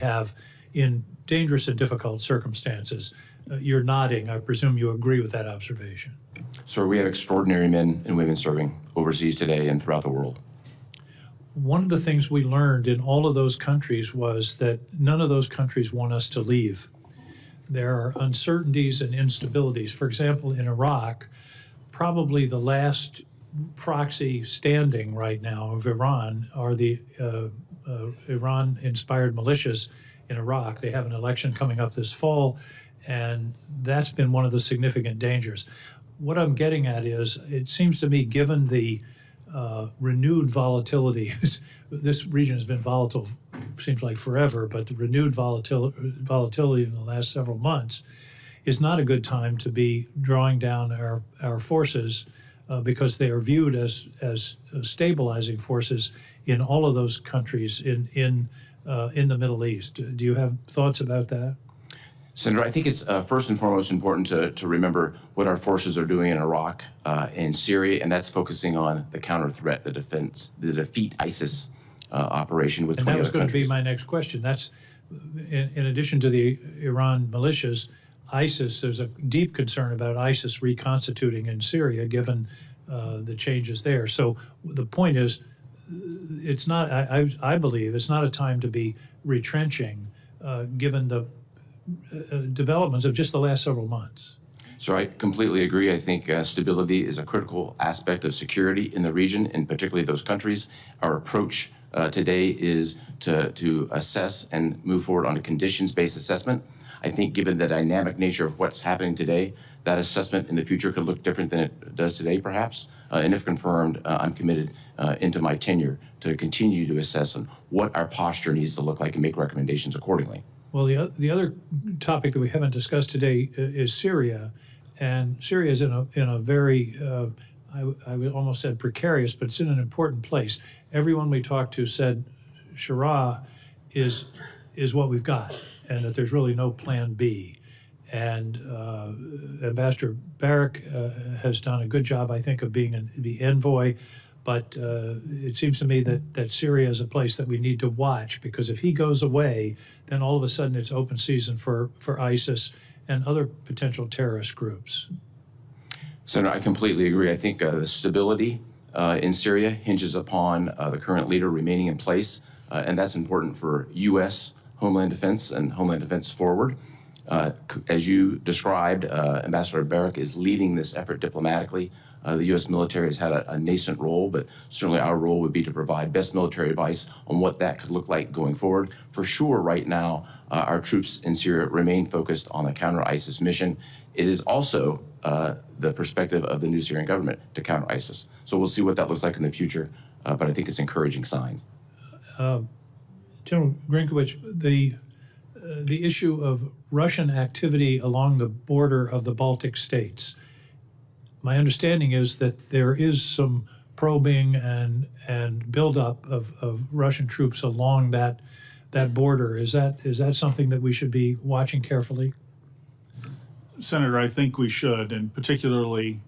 have in dangerous and difficult circumstances. You're nodding. I presume you agree with that observation. Sir, we have extraordinary men and women serving overseas today and throughout the world. One of the things we learned in all of those countries was that none of those countries want us to leave. There are uncertainties and instabilities. For example, in Iraq, probably the last proxy standing right now of Iran are the Iran-inspired militias in Iraq. They have an election coming up this fall, and that's been one of the significant dangers. What I'm getting at is, it seems to me, given the renewed volatility, this region has been volatile, seems like forever, but the renewed volatility in the last several months is not a good time to be drawing down our forces because they are viewed as stabilizing forces in all of those countries in the Middle East. Do you have thoughts about that? Senator, I think it's first and foremost important to remember what our forces are doing in Iraq and Syria, and that's focusing on the counter threat, the defeat ISIS operation with 20 other countries. And that was going to be my next question. That's, in addition to the Iran militias, ISIS, there's a deep concern about ISIS reconstituting in Syria given the changes there. So the point is, it's not, I believe, it's not a time to be retrenching given the developments of just the last several months. So I completely agree. I think stability is a critical aspect of security in the region, and particularly those countries. Our approach today is to assess and move forward on a conditions-based assessment. I think given the dynamic nature of what's happening today, that assessment in the future could look different than it does today, perhaps. And if confirmed, I'm committed into my tenure to continue to assess on what our posture needs to look like and make recommendations accordingly. Well, the other topic that we haven't discussed today is Syria, and Syria is in a very, I would almost said precarious, but it's in an important place. Everyone we talked to said Shura is what we've got, and that there's really no plan B. And Ambassador Barak has done a good job, I think, of being the envoy. But it seems to me that Syria is a place that we need to watch, because if he goes away, then all of a sudden it's open season for ISIS and other potential terrorist groups. Senator, I completely agree. I think the stability in Syria hinges upon the current leader remaining in place, and that's important for U.S. Homeland Defense and Homeland Defense forward. As you described, Ambassador Barak is leading this effort diplomatically. The U.S. military has had a nascent role, but certainly our role would be to provide best military advice on what that could look like going forward. For sure, right now, our troops in Syria remain focused on the counter-ISIS mission. It is also the perspective of the new Syrian government to counter ISIS. So we'll see what that looks like in the future, but I think it's an encouraging sign. General Grynkewich, the issue of Russian activity along the border of the Baltic states. My understanding is that there is some probing and buildup of Russian troops along that border. Is that something that we should be watching carefully? Senator, I think we should, and particularly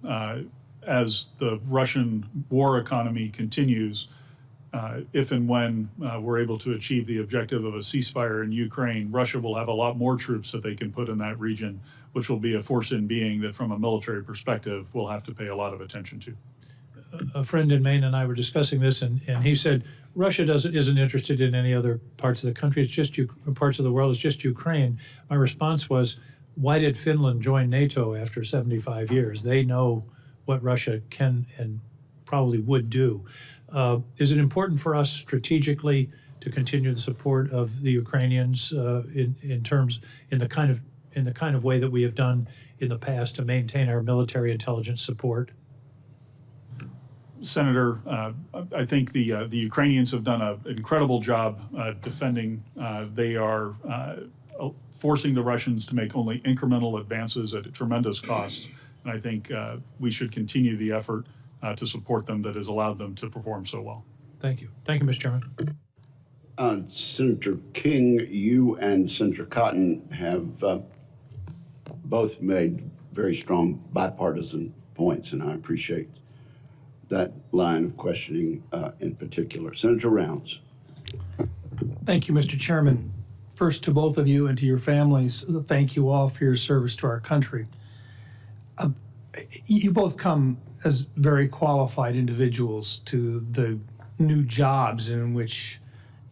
as the Russian war economy continues, if and when we're able to achieve the objective of a ceasefire in Ukraine, Russia will have a lot more troops that they can put in that region, which will be a force in being that from a military perspective we'll have to pay a lot of attention to. A friend in Maine and I were discussing this, and he said Russia isn't interested in any other parts of the country. It's just parts of the world. It's just Ukraine. My response was, why did Finland join NATO after 75 years? They know what Russia can and probably would do. Is it important for us strategically to continue the support of the Ukrainians in the kind of way that we have done in the past to maintain our military intelligence support? Senator, I think the Ukrainians have done an incredible job defending. They are forcing the Russians to make only incremental advances at a tremendous cost. And I think we should continue the effort to support them that has allowed them to perform so well. Thank you. Thank you, Mr. Chairman. Senator King, you and Senator Cotton have both made very strong bipartisan points, and I appreciate that line of questioning in particular. Senator Rounds. Thank you, Mr. Chairman. First, to both of you and to your families, thank you all for your service to our country. You both come as very qualified individuals to the new jobs in which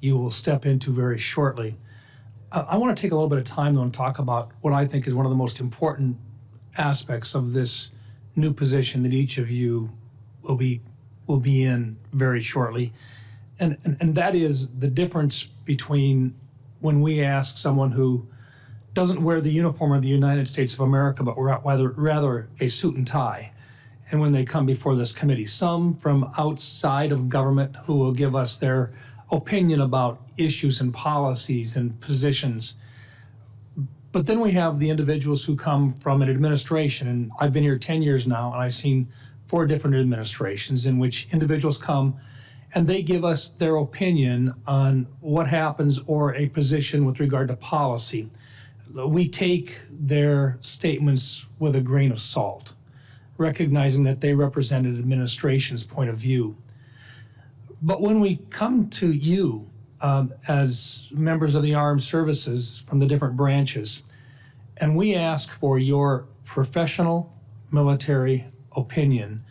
you will step into very shortly. I want to take a little bit of time, though, and talk about what I think is one of the most important aspects of this new position that each of you will be in very shortly. And that is the difference between when we ask someone who doesn't wear the uniform of the United States of America, but rather a suit and tie, and when they come before this committee. Some from outside of government who will give us their opinion about issues and policies and positions. But then we have the individuals who come from an administration, and I've been here 10 years now, and I've seen 4 different administrations in which individuals come and they give us their opinion on what happens or a position with regard to policy. We take their statements with a grain of salt, recognizing that they represent an administration's point of view. But when we come to you as members of the armed services from the different branches, and we ask for your professional military opinion,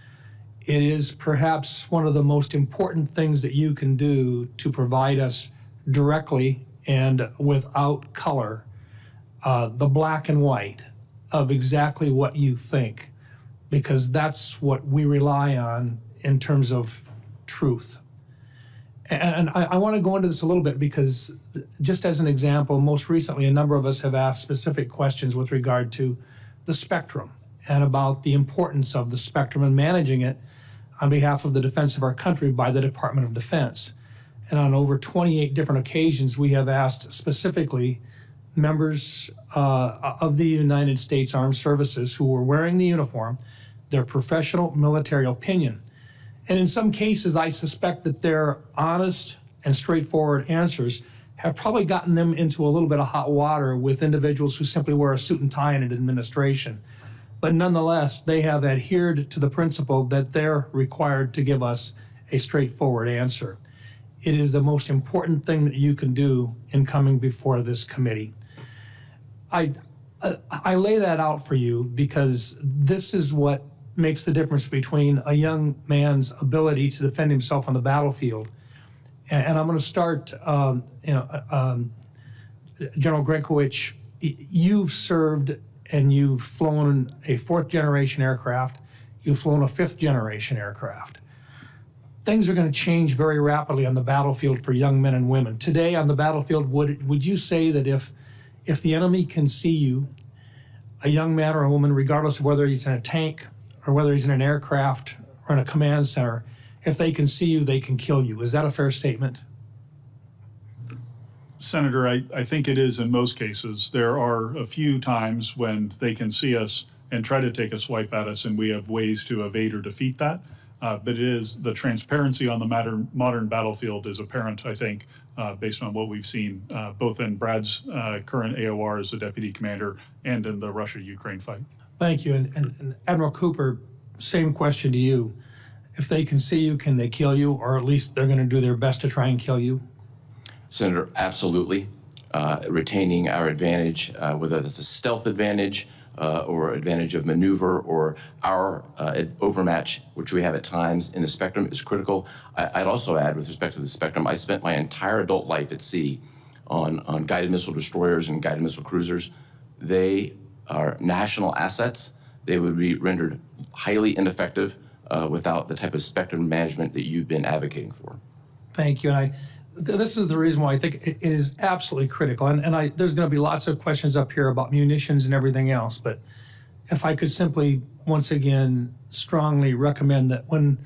it is perhaps one of the most important things that you can do to provide us directly and without color the black and white of exactly what you think, because that's what we rely on in terms of truth. And I want to go into this a little bit because, just as an example, most recently a number of us have asked specific questions with regard to the spectrum and about the importance of the spectrum and managing it on behalf of the defense of our country by the Department of Defense. And on over 28 different occasions, we have asked specifically members of the United States Armed Services who were wearing the uniform their professional military opinion. And in some cases, I suspect that their honest and straightforward answers have probably gotten them into a little bit of hot water with individuals who simply wear a suit and tie in an administration. But nonetheless, they have adhered to the principle that they're required to give us a straightforward answer. It is the most important thing that you can do in coming before this committee. I lay that out for you because this is what makes the difference between a young man's ability to defend himself on the battlefield. And I'm going to start, General Grynkewich, you've served and you've flown a 4th-generation aircraft, you've flown a 5th-generation aircraft. Things are going to change very rapidly on the battlefield for young men and women. Today on the battlefield, would you say that if the enemy can see you, a young man or a woman, regardless of whether he's in a tank or whether he's in an aircraft or in a command center, if they can see you, they can kill you? Is that a fair statement? Senator, I think it is in most cases. There are a few times when they can see us and try to take a swipe at us, and we have ways to evade or defeat that. But it is the transparency on the modern battlefield is apparent, I think, based on what we've seen, both in Brad's current AOR as the deputy commander and in the Russia-Ukraine fight. Thank you. And Admiral Cooper, same question to you. If they can see you, can they kill you, or at least they're going to do their best to try and kill you? Senator, absolutely. Retaining our advantage, whether that's a stealth advantage or advantage of maneuver or our overmatch, which we have at times in the spectrum, is critical. I'd also add, with respect to the spectrum, I spent my entire adult life at sea on guided missile destroyers and guided missile cruisers. They are national assets. They would be rendered highly ineffective without the type of spectrum management that you've been advocating for. Thank you. And this is the reason why I think it is absolutely critical. And there's going to be lots of questions up here about munitions and everything else. But if I could simply, once again, strongly recommend that when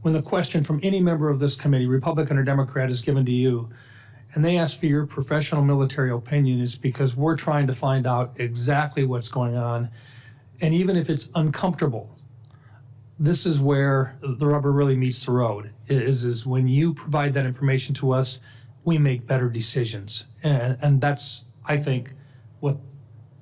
the question from any member of this committee, Republican or Democrat, is given to you, and they ask for your professional military opinion, it's because we're trying to find out exactly what's going on. And even if it's uncomfortable, this is where the rubber really meets the road, is when you provide that information to us, we make better decisions. And that's, I think, what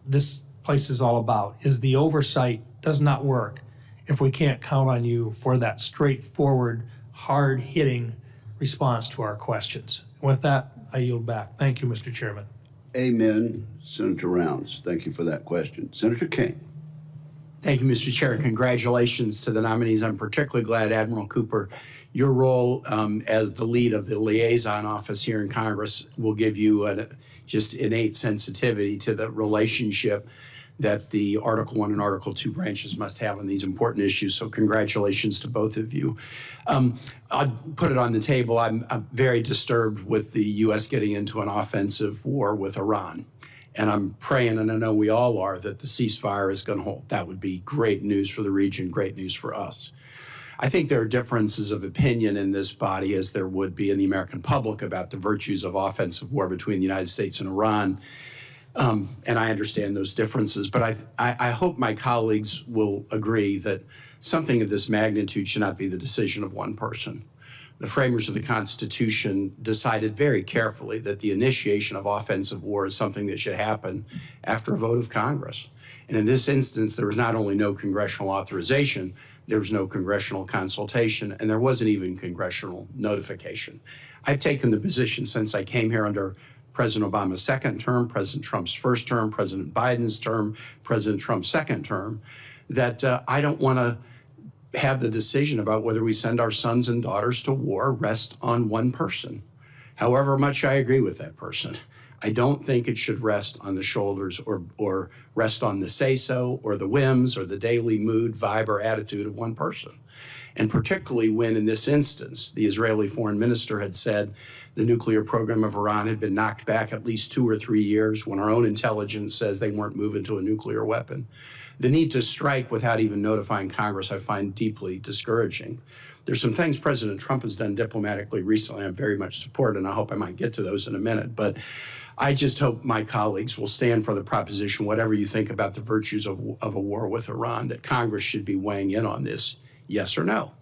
this place is all about, is the oversight does not work if we can't count on you for that straightforward, hard-hitting response to our questions. With that, I yield back. Thank you, Mr. Chairman. Amen. Senator Rounds, thank you for that question. Senator King. Thank you, Mr. Chair. Congratulations to the nominees. I'm particularly glad, Admiral Cooper, your role as the lead of the liaison office here in Congress will give you just innate sensitivity to the relationship that the Article 1 and Article 2 branches must have on these important issues. So congratulations to both of you. I'll put it on the table. I'm very disturbed with the U.S. getting into an offensive war with Iran. And I'm praying, and I know we all are, that the ceasefire is going to hold. That would be great news for the region, great news for us. I think there are differences of opinion in this body, as there would be in the American public, about the virtues of offensive war between the United States and Iran. And I understand those differences, but I hope my colleagues will agree that something of this magnitude should not be the decision of one person. The framers of the Constitution decided very carefully that the initiation of offensive war is something that should happen after a vote of Congress. And in this instance, there was not only no congressional authorization, there was no congressional consultation, and there wasn't even congressional notification. I've taken the position since I came here under President Obama's second term, President Trump's first term, President Biden's term, President Trump's second term, that I don't want to have the decision about whether we send our sons and daughters to war rest on one person. However much I agree with that person, I don't think it should rest on the shoulders or rest on the say-so or the whims or the daily mood, vibe, or attitude of one person. And particularly when, in this instance, the Israeli foreign minister had said the nuclear program of Iran had been knocked back at least 2 or 3 years, when our own intelligence says they weren't moving to a nuclear weapon. The need to strike without even notifying Congress I find deeply discouraging. There's some things President Trump has done diplomatically recently I'm very much support, and I hope I might get to those in a minute. But I just hope my colleagues will stand for the proposition, whatever you think about the virtues of a war with Iran, that Congress should be weighing in on this, yes or no.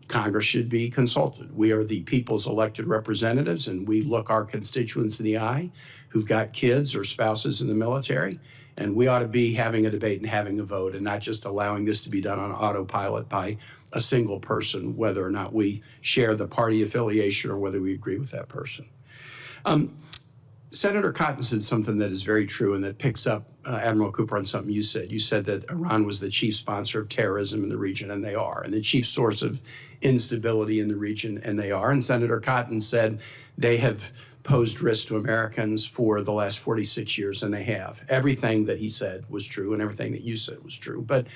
Congress should be consulted. We are the people's elected representatives, and we look our constituents in the eye who've got kids or spouses in the military. And we ought to be having a debate and having a vote, and not just allowing this to be done on autopilot by a single person, whether or not we share the party affiliation or whether we agree with that person. Senator Cotton said something that is very true and that picks up, Admiral Cooper, on something you said. You said that Iran was the chief sponsor of terrorism in the region, and they are, and the chief source of instability in the region, and they are. And Senator Cotton said they have posed risk to Americans for the last 46 years, and they have. Everything that he said was true, and everything that you said was true. But,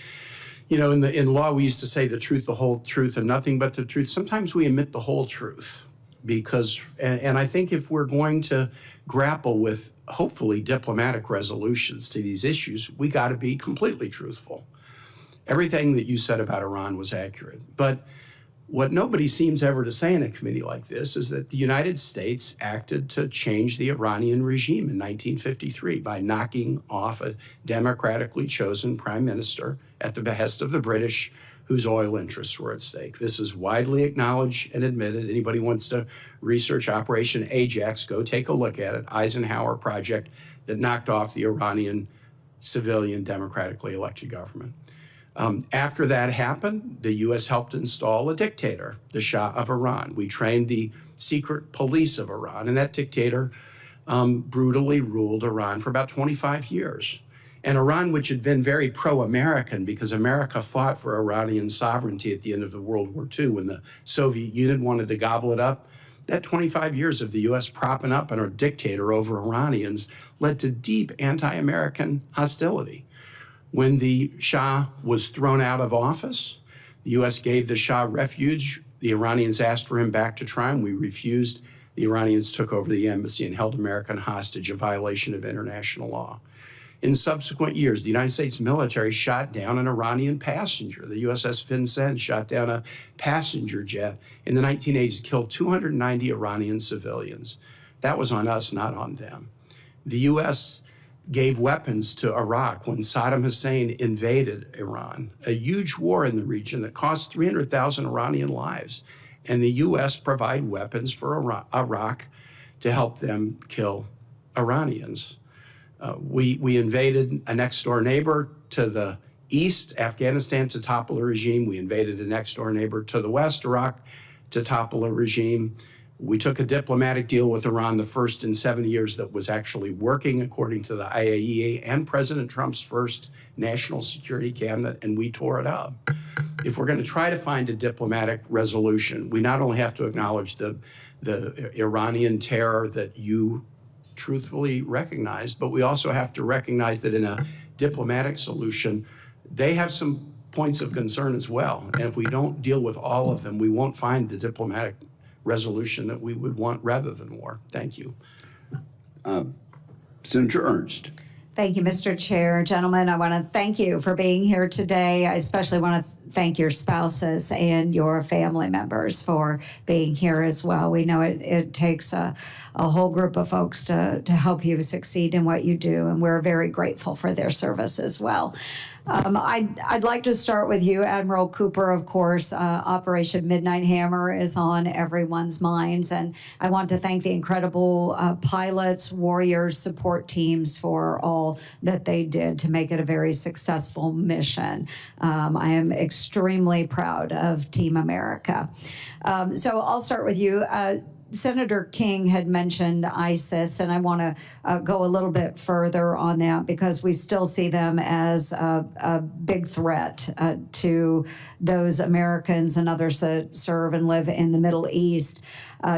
you know, in law, we used to say the truth, the whole truth, and nothing but the truth. Sometimes we omit the whole truth because, and I think if we're going to grapple with, hopefully, diplomatic resolutions to these issues, we got to be completely truthful. Everything that you said about Iran was accurate. But what nobody seems ever to say in a committee like this is that the United States acted to change the Iranian regime in 1953 by knocking off a democratically chosen prime minister at the behest of the British, whose oil interests were at stake. This is widely acknowledged and admitted. Anybody wants to research Operation Ajax, go take a look at it. Eisenhower project that knocked off the Iranian civilian democratically elected government. After that happened, the U.S. helped install a dictator, the Shah of Iran. We trained the secret police of Iran, and that dictator brutally ruled Iran for about 25 years. And Iran, which had been very pro-American because America fought for Iranian sovereignty at the end of the World War II when the Soviet Union wanted to gobble it up, that 25 years of the U.S. propping up a dictator over Iranians led to deep anti-American hostility. When the Shah was thrown out of office, the U.S. gave the Shah refuge. The Iranians asked for him back to try him. We refused. The Iranians took over the embassy and held American hostage, a violation of international law. In subsequent years, the United States military shot down an Iranian passenger. The USS Vincennes shot down a passenger jet in the 1980s, killed 290 Iranian civilians. That was on us, not on them. The U.S. gave weapons to Iraq when Saddam Hussein invaded Iran, a huge war in the region that cost 300,000 Iranian lives. And the U.S. provided weapons for Iraq to help them kill Iranians. We invaded a next-door neighbor to the east, Afghanistan, to topple a regime. We invaded a next-door neighbor to the west, Iraq, to topple a regime. We took a diplomatic deal with Iran, the first in 70 years that was actually working according to the IAEA and President Trump's first national security cabinet, and we tore it up. If we're going to try to find a diplomatic resolution, we not only have to acknowledge the Iranian terror that you truthfully recognize, but we also have to recognize that in a diplomatic solution, they have some points of concern as well. And if we don't deal with all of them, we won't find the diplomatic resolution that we would want rather than war. Thank you. Senator Ernst. Thank you, Mr. Chair. Gentlemen, I want to thank you for being here today. I especially want to thank your spouses and your family members for being here as well. We know it takes a whole group of folks to help you succeed in what you do, and we're very grateful for their service as well. I'd like to start with you, Admiral Cooper. Of course, Operation Midnight Hammer is on everyone's minds, and I want to thank the incredible pilots, warriors, support teams for all that they did to make it a very successful mission. I am extremely proud of Team America. So I'll start with you. Senator King had mentioned ISIS, and I want to go a little bit further on that because we still see them as a big threat to those Americans and others that serve and live in the Middle East.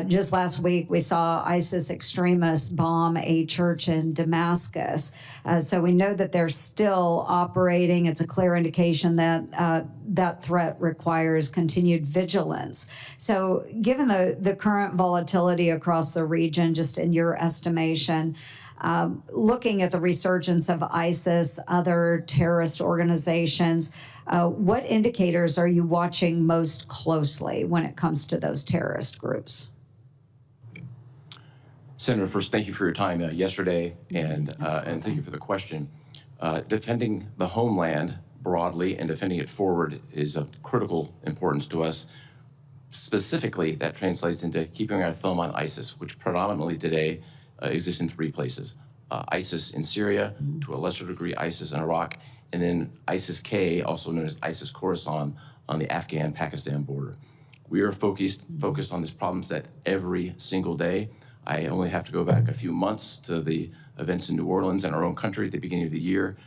Just last week, we saw ISIS extremists bomb a church in Damascus. So we know that they're still operating. It's a clear indication that that threat requires continued vigilance. So given the current volatility across the region, just in your estimation, looking at the resurgence of ISIS, other terrorist organizations, what indicators are you watching most closely when it comes to those terrorist groups? Senator, first, thank you for your time yesterday, and thank you for the question. Defending the homeland broadly and defending it forward is of critical importance to us. Specifically, that translates into keeping our thumb on ISIS, which predominantly today exists in three places. ISIS in Syria, to a lesser degree ISIS in Iraq, and then ISIS-K, also known as ISIS Khorasan, on the Afghan-Pakistan border. We are focused on these problems that every single day. I only have to go back a few months to the events in New Orleans and our own country at the beginning of the year,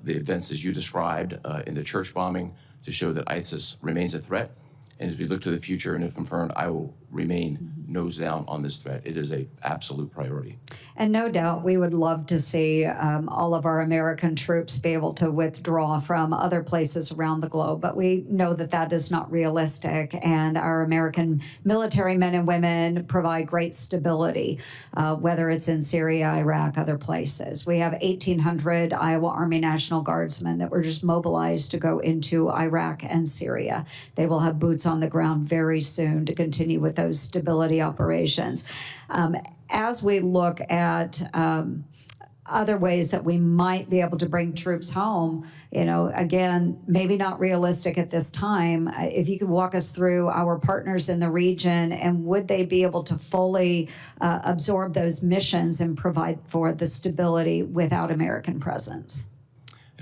the events as you described in the church bombing to show that ISIS remains a threat. And as we look to the future, and if confirmed, I will remain nose down on this threat. It is an absolute priority. And no doubt we would love to see all of our American troops be able to withdraw from other places around the globe, but we know that that is not realistic, and our American military men and women provide great stability, whether it's in Syria, Iraq, other places. We have 1,800 Iowa Army National Guardsmen that were just mobilized to go into Iraq and Syria. They will have boots on the ground very soon to continue with those stability operations. As we look at other ways that we might be able to bring troops home, you know, again, maybe not realistic at this time. If you could walk us through our partners in the region, and would they be able to fully absorb those missions and provide for the stability without American presence?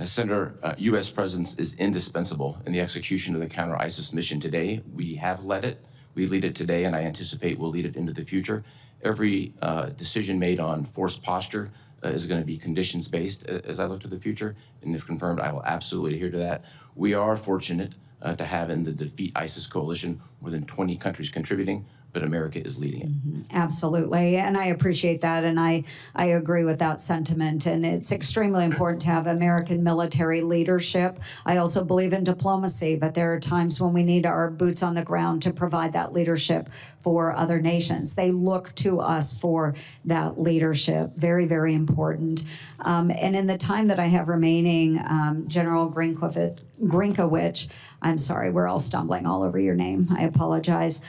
Senator, U.S. presence is indispensable in the execution of the counter-ISIS mission today. We have led it. We lead it today, and I anticipate we'll lead it into the future. Every decision made on force posture is going to be conditions-based as I look to the future, and if confirmed, I will absolutely adhere to that. We are fortunate to have in the Defeat ISIS coalition more than 20 countries contributing, but America is leading it. Absolutely, and I appreciate that, and I agree with that sentiment, and it's extremely important to have American military leadership. I also believe in diplomacy, but there are times when we need our boots on the ground to provide that leadership for other nations. They look to us for that leadership, very, very important. And in the time that I have remaining, General Grynkewich, I'm sorry, we're all stumbling all over your name. I apologize.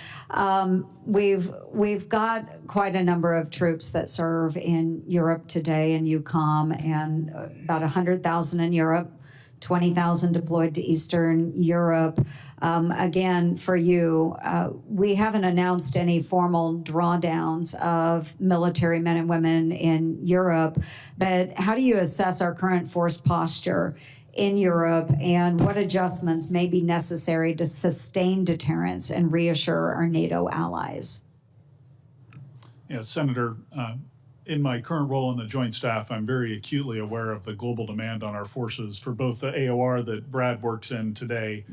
We've got quite a number of troops that serve in Europe today in EUCOM, and about 100,000 in Europe, 20,000 deployed to Eastern Europe. Again, for you, we haven't announced any formal drawdowns of military men and women in Europe, but how do you assess our current force posture in Europe, and what adjustments may be necessary to sustain deterrence and reassure our NATO allies? Senator, in my current role in the Joint Staff, I'm very acutely aware of the global demand on our forces for both the AOR that Brad works in today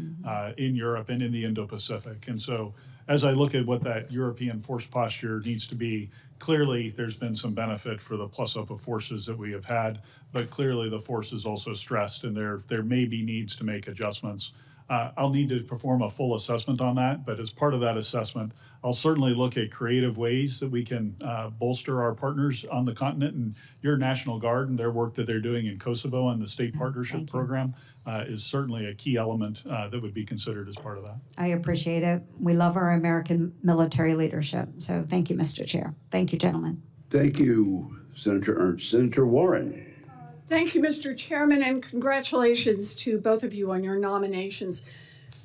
in Europe and in the Indo-Pacific. And so as I look at what that European force posture needs to be, clearly there's been some benefit for the plus up of forces that we have had, but clearly the force is also stressed and there may be needs to make adjustments. I'll need to perform a full assessment on that, but as part of that assessment, I'll certainly look at creative ways that we can bolster our partners on the continent, and your National Guard and their work that they're doing in Kosovo and the State Partnership Program is certainly a key element that would be considered as part of that. I appreciate it. We love our American military leadership. So thank you, Mr. Chair. Thank you, gentlemen. Thank you, Senator Ernst. Senator Warren. Thank you, Mr. Chairman, and congratulations to both of you on your nominations.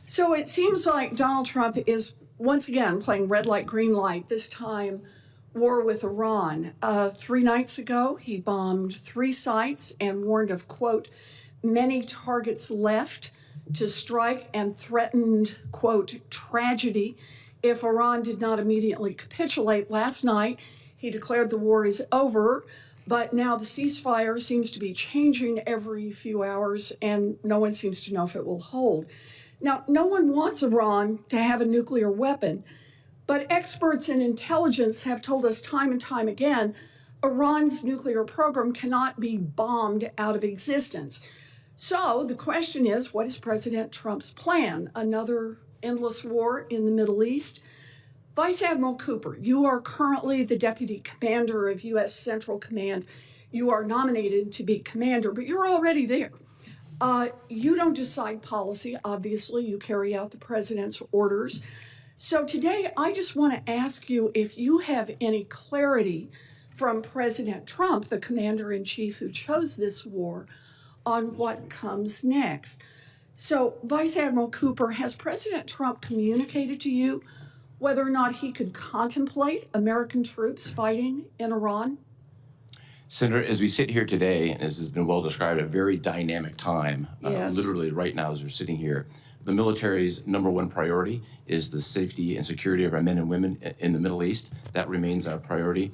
So it seems like Donald Trump is once again playing red light, green light, this time war with Iran. 3 nights ago, he bombed 3 sites and warned of, quote, many targets left to strike and threatened, quote, tragedy if Iran did not immediately capitulate. Last night, he declared the war is over. But now the ceasefire seems to be changing every few hours, and no one seems to know if it will hold. Now, no one wants Iran to have a nuclear weapon, but experts in intelligence have told us time and time again, Iran's nuclear program cannot be bombed out of existence. So the question is, what is President Trump's plan? Another endless war in the Middle East? Vice Admiral Cooper, you are currently the Deputy Commander of U.S. Central Command. You are nominated to be commander, but you're already there. You don't decide policy, obviously. You carry out the president's orders. So today, I just want to ask you if you have any clarity from President Trump, the commander-in-chief who chose this war, on what comes next. So, Vice Admiral Cooper, has President Trump communicated to you whether or not he could contemplate American troops fighting in Iran? Senator, as we sit here today, and as has been well described, a very dynamic time, Yes. literally right now as we're sitting here, the military's #1 priority is the safety and security of our men and women in the Middle East. That remains our priority.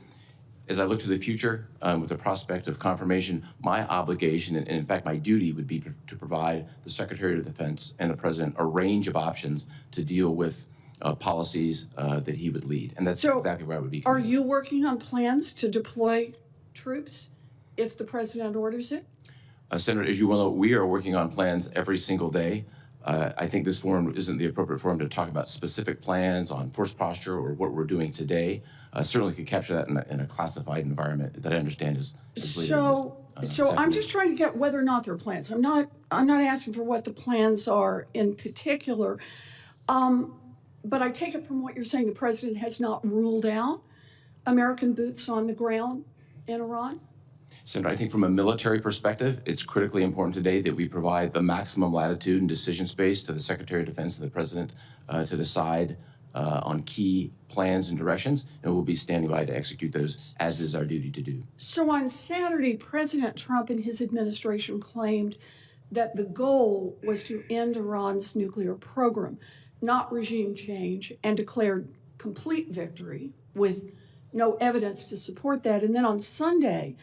As I look to the future with the prospect of confirmation, my obligation, and in fact my duty, would be to provide the Secretary of Defense and the President a range of options to deal with policies that he would lead. And that's exactly where I would be. Are you working on plans to deploy troops if the president orders it? Senator, as you well know, we are working on plans every single day. I think this forum isn't the appropriate forum to talk about specific plans on force posture or what we're doing today. Certainly could capture that in a classified environment that I understand is So I'm just trying to get whether or not there are plans. I'm not asking for what the plans are in particular. But I take it from what you're saying, the president has not ruled out American boots on the ground in Iran? Senator, I think from a military perspective, it's critically important today that we provide the maximum latitude and decision space to the Secretary of Defense and the President to decide on key plans and directions, and we'll be standing by to execute those, as is our duty to do. So on Saturday, President Trump and his administration claimed that the goal was to end Iran's nuclear program, not regime change, and declared complete victory with no evidence to support that. And then on Sunday,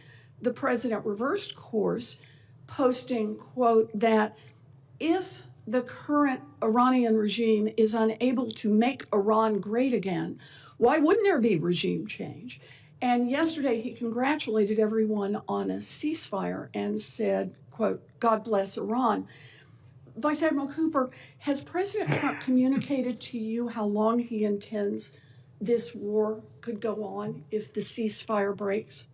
the president reversed course, posting, quote, that if the current Iranian regime is unable to make Iran great again, why wouldn't there be regime change? And yesterday he congratulated everyone on a ceasefire and said, quote, God bless Iran. Vice Admiral Cooper, has President Trump communicated to you how long he intends this war could go on if the ceasefire breaks?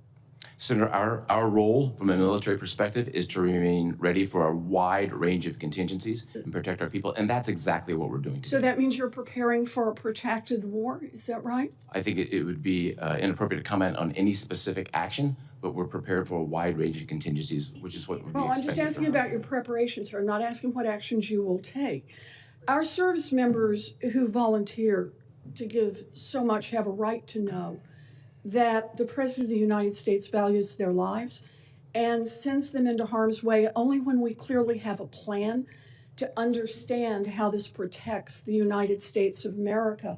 Senator, our role from a military perspective is to remain ready for a wide range of contingencies and protect our people, and that's exactly what we're doing today. So that means you're preparing for a protracted war, is that right? I think it would be inappropriate to comment on any specific action, but we're prepared for a wide range of contingencies, which is what would be expected. Well, I'm just asking about your preparation, sir. I'm not asking what actions you will take. Our service members who volunteer to give so much have a right to know that the President of the United States values their lives and sends them into harm's way only when we clearly have a plan to understand how this protects the United States of America.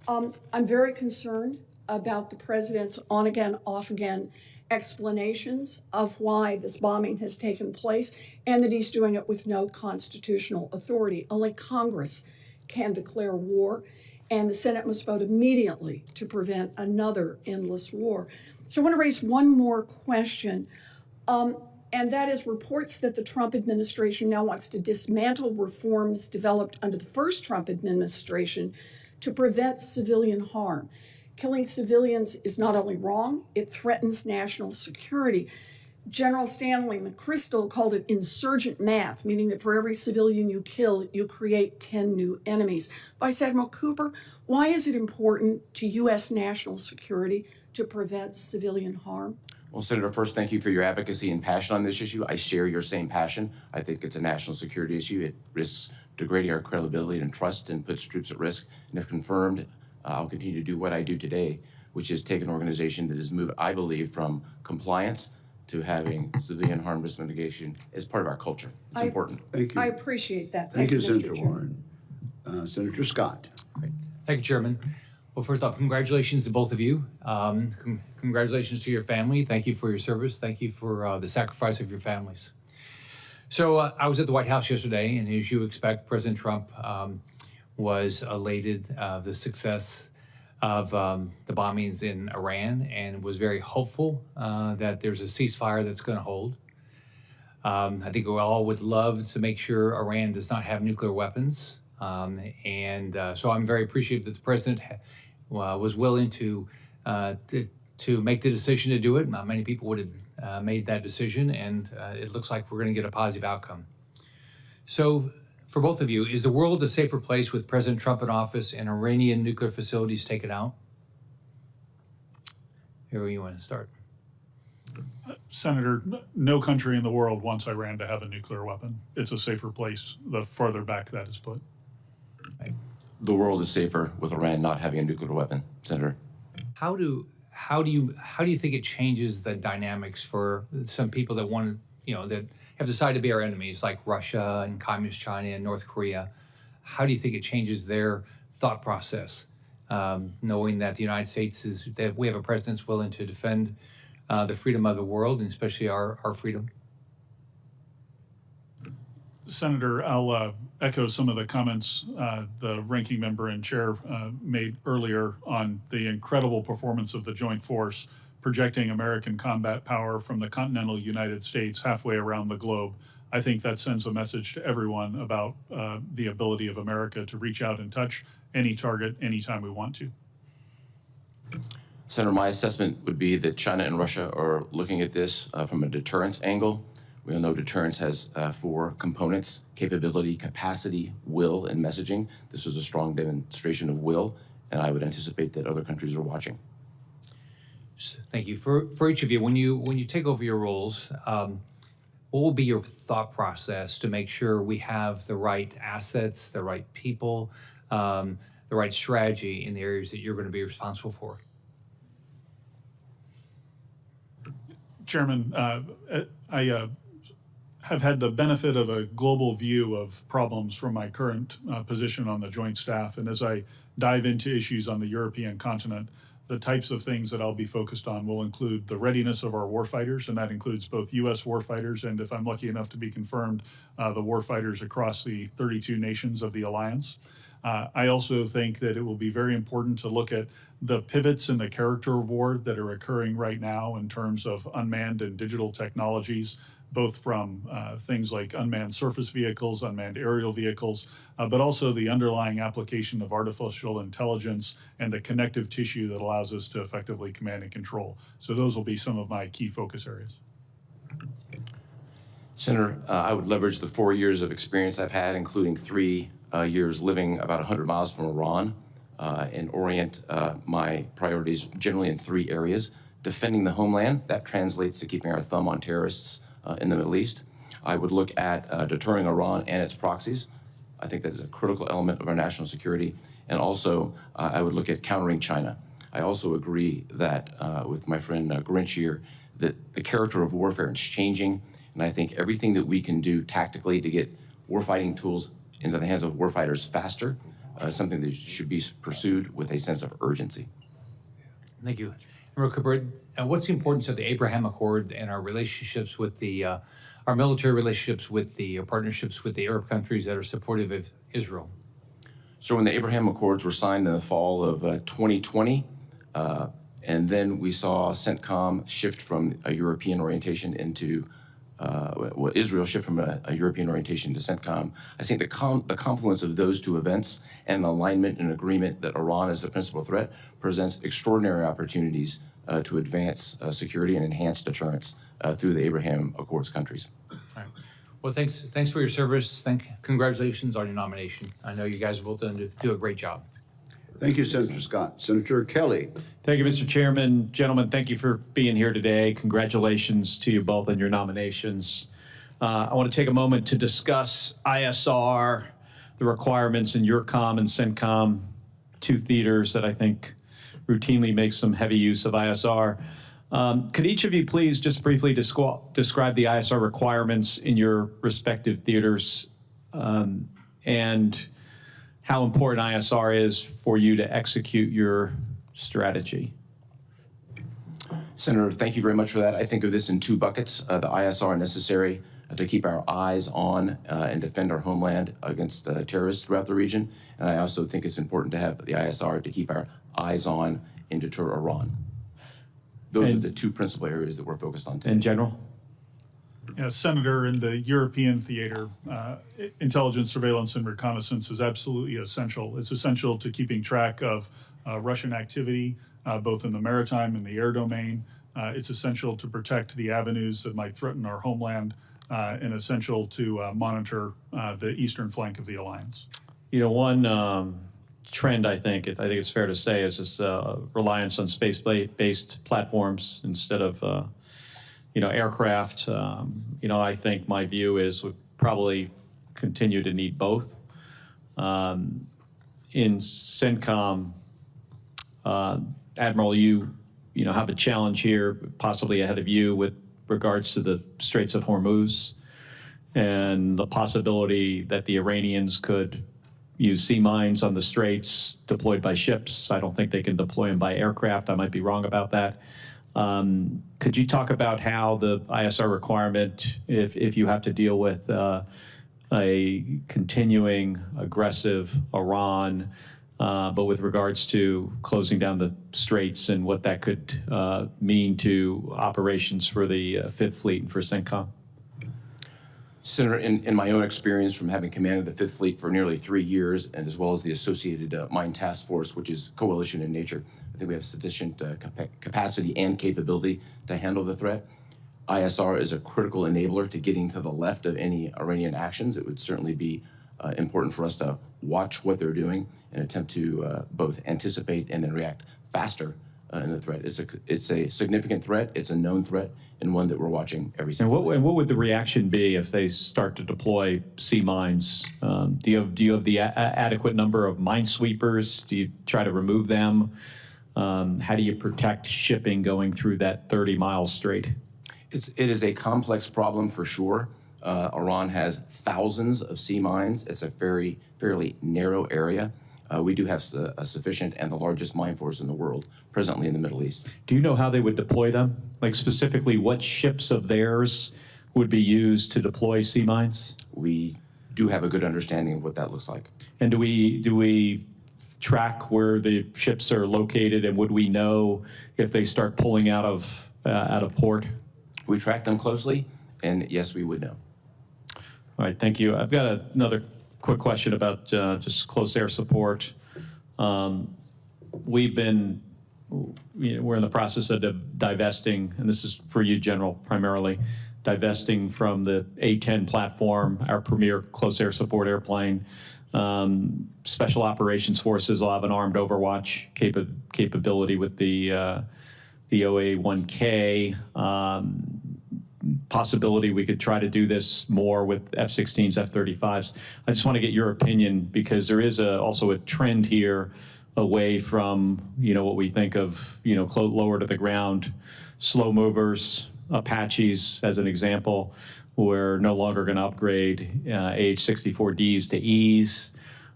I'm very concerned about the president's on again, off again explanations of why this bombing has taken place and that he's doing it with no constitutional authority. Only Congress can declare war, and the Senate must vote immediately to prevent another endless war. So I want to raise one more question, and that is reports that the Trump administration now wants to dismantle reforms developed under the first Trump administration to prevent civilian harm. Killing civilians is not only wrong, it threatens national security. General Stanley McChrystal called it insurgent math, meaning that for every civilian you kill, you create 10 new enemies. Vice Admiral Cooper, why is it important to U.S. national security to prevent civilian harm? Well, Senator, first, thank you for your advocacy and passion on this issue. I share your same passion. I think it's a national security issue. It risks degrading our credibility and trust and puts troops at risk. And if confirmed, I'll continue to do what I do today, which is take an organization that has moved, I believe, from compliance to having civilian harm risk mitigation as part of our culture. It's important. Thank you. I appreciate that. Thank you, Mr. Senator Chairman. Warren. Senator Scott. Great. Thank you, Chairman. Well, first off, congratulations to both of you. Congratulations to your family. Thank you for your service. Thank you for the sacrifice of your families. So I was at the White House yesterday, and as you expect, President Trump was elated of the success of the bombings in Iran and was very hopeful that there's a ceasefire that's going to hold. I think we all would love to make sure Iran does not have nuclear weapons. So I'm very appreciative that the president was willing to make the decision to do it. Not many people would have made that decision, and it looks like we're going to get a positive outcome. So for both of you, is the world a safer place with President Trump in office and Iranian nuclear facilities taken out? Here you want to start. Senator, no country in the world wants Iran to have a nuclear weapon. It's a safer place the farther back that is put. The world is safer with Iran not having a nuclear weapon, Senator. How do you think it changes the dynamics for some people that want to, that have decided to be our enemies, like Russia and Communist China and North Korea? How do you think it changes their thought process, knowing that the United States that we have a president that's willing to defend the freedom of the world, and especially our freedom? Senator, I'll echo some of the comments the ranking member and chair made earlier on the incredible performance of the joint force, projecting American combat power from the continental United States halfway around the globe. I think that sends a message to everyone about the ability of America to reach out and touch any target anytime we want to. Senator, my assessment would be that China and Russia are looking at this from a deterrence angle. We all know deterrence has 4 components: capability, capacity, will, and messaging. This was a strong demonstration of will, and I would anticipate that other countries are watching. Thank you. For each of you, when you take over your roles, what will be your thought process to make sure we have the right assets, the right people, the right strategy in the areas that you're going to be responsible for? Chairman, I have had the benefit of a global view of problems from my current position on the Joint Staff. And as I dive into issues on the European continent, the types of things that I'll be focused on will include the readiness of our warfighters, and that includes both U.S. warfighters and, if I'm lucky enough to be confirmed, the warfighters across the 32 nations of the alliance. I also think that it will be very important to look at the pivots in the character of war that are occurring right now in terms of unmanned and digital technologies, both from things like unmanned surface vehicles, unmanned aerial vehicles, but also the underlying application of artificial intelligence and the connective tissue that allows us to effectively command and control. So those will be some of my key focus areas. Senator, I would leverage the 4 years of experience I've had, including 3 years living about 100 miles from Iran, and orient my priorities generally in 3 areas. Defending the homeland, that translates to keeping our thumb on terrorists in the Middle East. I would look at deterring Iran and its proxies. I think that is a critical element of our national security. And also, I would look at countering China. I also agree that with my friend Grynkewich here, that the character of warfare is changing, and I think everything that we can do tactically to get warfighting tools into the hands of warfighters faster is something that should be pursued with a sense of urgency. Thank you. Admiral Cooper, what's the importance of the Abraham Accord and our relationships with our military relationships with the partnerships with the Arab countries that are supportive of Israel? So when the Abraham Accords were signed in the fall of 2020, and then we saw CENTCOM shift from a European orientation into Israel shift from a European orientation to CENTCOM. I think the confluence of those two events and alignment and agreement that Iran is the principal threat presents extraordinary opportunities to advance security and enhance deterrence through the Abraham Accords countries. All right. Well, thanks for your service. Congratulations on your nomination. I know you guys will do a great job. Thank you, Senator Scott. Senator Kelly. Thank you, Mr. Chairman. Gentlemen, thank you for being here today. Congratulations to you both on your nominations. I want to take a moment to discuss ISR, the requirements in EURCOM and CENTCOM, two theaters that I think routinely make some heavy use of ISR. Could each of you please just briefly describe the ISR requirements in your respective theaters and how important ISR is for you to execute your strategy? Senator, thank you very much for that. I think of this in two buckets. The ISR necessary to keep our eyes on and defend our homeland against terrorists throughout the region. And I also think it's important to have the ISR to keep our eyes on and deter Iran. Those are the two principal areas that we're focused on today. In general? Yeah, Senator, in the European theater, intelligence, surveillance, and reconnaissance is absolutely essential. It's essential to keeping track of Russian activity, both in the maritime and the air domain. It's essential to protect the avenues that might threaten our homeland, and essential to monitor the eastern flank of the alliance. You know, one trend I think it's fair to say is this reliance on space-based platforms instead of aircraft. I think my view is we probably continue to need both. In CENTCOM, Admiral, you have a challenge here, possibly ahead of you, with regards to the Straits of Hormuz and the possibility that the Iranians could use sea mines on the straits deployed by ships. I don't think they can deploy them by aircraft. I might be wrong about that. Could you talk about how the ISR requirement, if you have to deal with a continuing aggressive Iran, but with regards to closing down the straits and what that could mean to operations for the Fifth Fleet and for CENTCOM? Senator, in my own experience from having commanded the Fifth Fleet for nearly 3 years, and as well as the associated Mine Task Force, which is coalition in nature, I think we have sufficient capacity and capability to handle the threat. ISR is a critical enabler to getting to the left of any Iranian actions. It would certainly be important for us to watch what they're doing and attempt to both anticipate and then react faster in the threat. It's a significant threat. It's a known threat, and one that we're watching every single day. And what would the reaction be if they start to deploy sea mines? Do you have the adequate number of minesweepers? Do you try to remove them? How do you protect shipping going through that 30-mile strait? It is a complex problem for sure. Iran has thousands of sea mines. It's a fairly narrow area. We do have a sufficient and the largest mine force in the world presently in the Middle East. Do you know how they would deploy them? Like specifically what ships of theirs would be used to deploy sea mines? We do have a good understanding of what that looks like. And do we track where the ships are located, and would we know if they start pulling out of port? We track them closely, and yes, we would know. All right, thank you. I've got another quick question about just close air support. We're in the process of divesting, and this is for you, General, primarily, divesting from the A-10 platform, our premier close air support airplane. Special Operations Forces will have an armed overwatch capability with the OA-1K. Possibility we could try to do this more with F-16s, F-35s. I just want to get your opinion, because there is also a trend here away from what we think of lower to the ground, slow movers, Apaches as an example. We're no longer going to upgrade AH-64Ds to Es,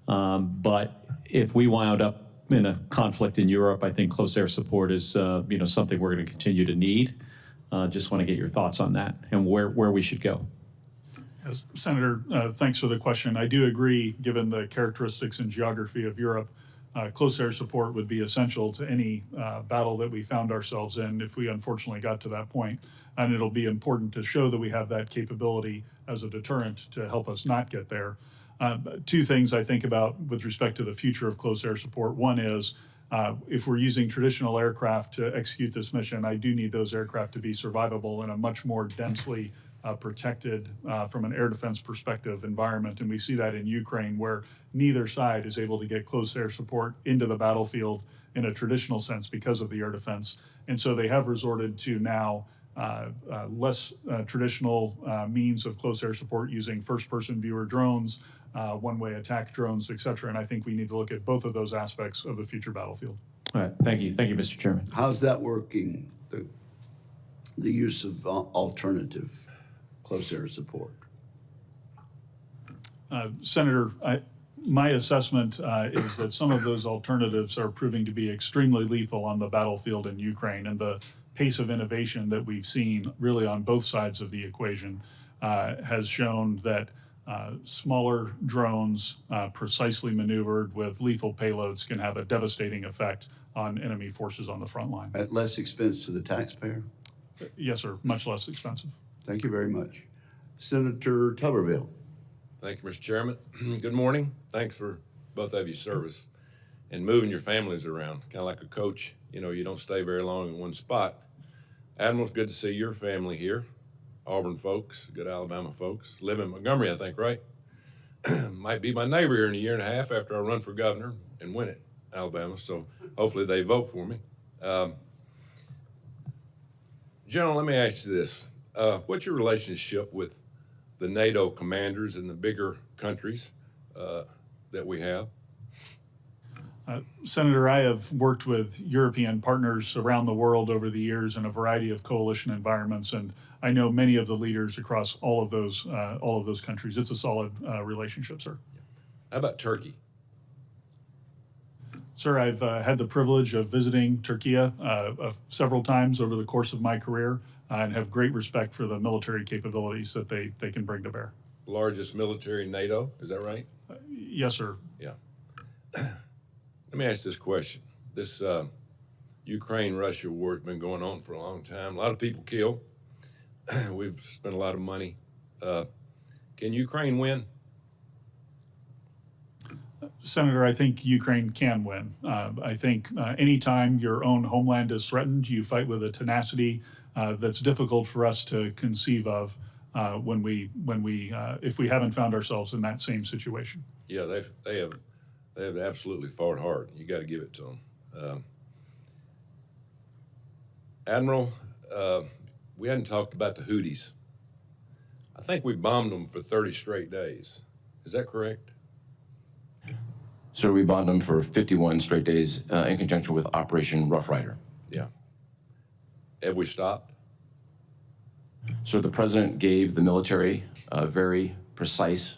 but if we wound up in a conflict in Europe, I think close air support is something we're going to continue to need. Just want to get your thoughts on that and where we should go. Yes, Senator, thanks for the question. I do agree, given the characteristics and geography of Europe, close air support would be essential to any battle that we found ourselves in if we unfortunately got to that point. And it'll be important to show that we have that capability as a deterrent to help us not get there. Two things I think about with respect to the future of close air support. One is if we're using traditional aircraft to execute this mission, I do need those aircraft to be survivable in a much more densely protected from an air defense perspective environment. And we see that in Ukraine, where neither side is able to get close air support into the battlefield in a traditional sense because of the air defense. And so they have resorted to now less traditional means of close air support using first-person viewer drones, one-way attack drones, et cetera. And I think we need to look at both of those aspects of the future battlefield. All right, thank you, Mr. Chairman. How's that working, the use of alternative close air support? Senator, my assessment is that some of those alternatives are proving to be extremely lethal on the battlefield in Ukraine, and the pace of innovation that we've seen really on both sides of the equation has shown that smaller drones precisely maneuvered with lethal payloads can have a devastating effect on enemy forces on the front line. At less expense to the taxpayer? Yes, sir, much less expensive. Thank you very much. Senator Tuberville. Thank you, Mr. Chairman. Good morning. Thanks for both of your service and moving your families around, kind of like a coach. You know, you don't stay very long in one spot. Admiral, it's good to see your family here. Auburn folks, good Alabama folks. Live in Montgomery, I think, right? Might be my neighbor here in a year and a half after I run for governor and win it, Alabama. So hopefully they vote for me. General, let me ask you this. What's your relationship with the NATO commanders in the bigger countries that we have? Senator, I have worked with European partners around the world over the years in a variety of coalition environments, and I know many of the leaders across all of those countries. It's a solid relationship, sir. How about Turkey? Sir, I've had the privilege of visiting Turkey several times over the course of my career and have great respect for the military capabilities that they can bring to bear. Largest military in NATO, is that right? Yes, sir. Yeah. Let me ask this question. This Ukraine-Russia war has been going on for a long time. A lot of people killed. We've spent a lot of money. Can Ukraine win? Senator, I think Ukraine can win. I think anytime your own homeland is threatened, you fight with a tenacity that's difficult for us to conceive of if we haven't found ourselves in that same situation. Yeah, they have absolutely fought hard. You got to give it to them. Admiral, we hadn't talked about the Houthis. I think we bombed them for 30 straight days. Is that correct? So we bombed them for 51 straight days in conjunction with Operation Rough Rider. Yeah. Have we stopped? So the president gave the military a very precise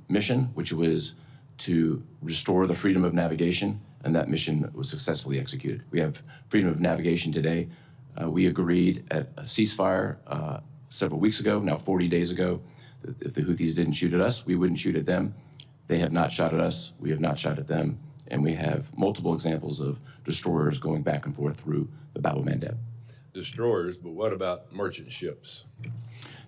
mission, which was to restore the freedom of navigation, and that mission was successfully executed. We have freedom of navigation today. We agreed at a ceasefire several weeks ago, now 40 days ago, that if the Houthis didn't shoot at us, we wouldn't shoot at them. They have not shot at us, we have not shot at them, and we have multiple examples of destroyers going back and forth through the Bab el-Mandeb. Destroyers, but what about merchant ships?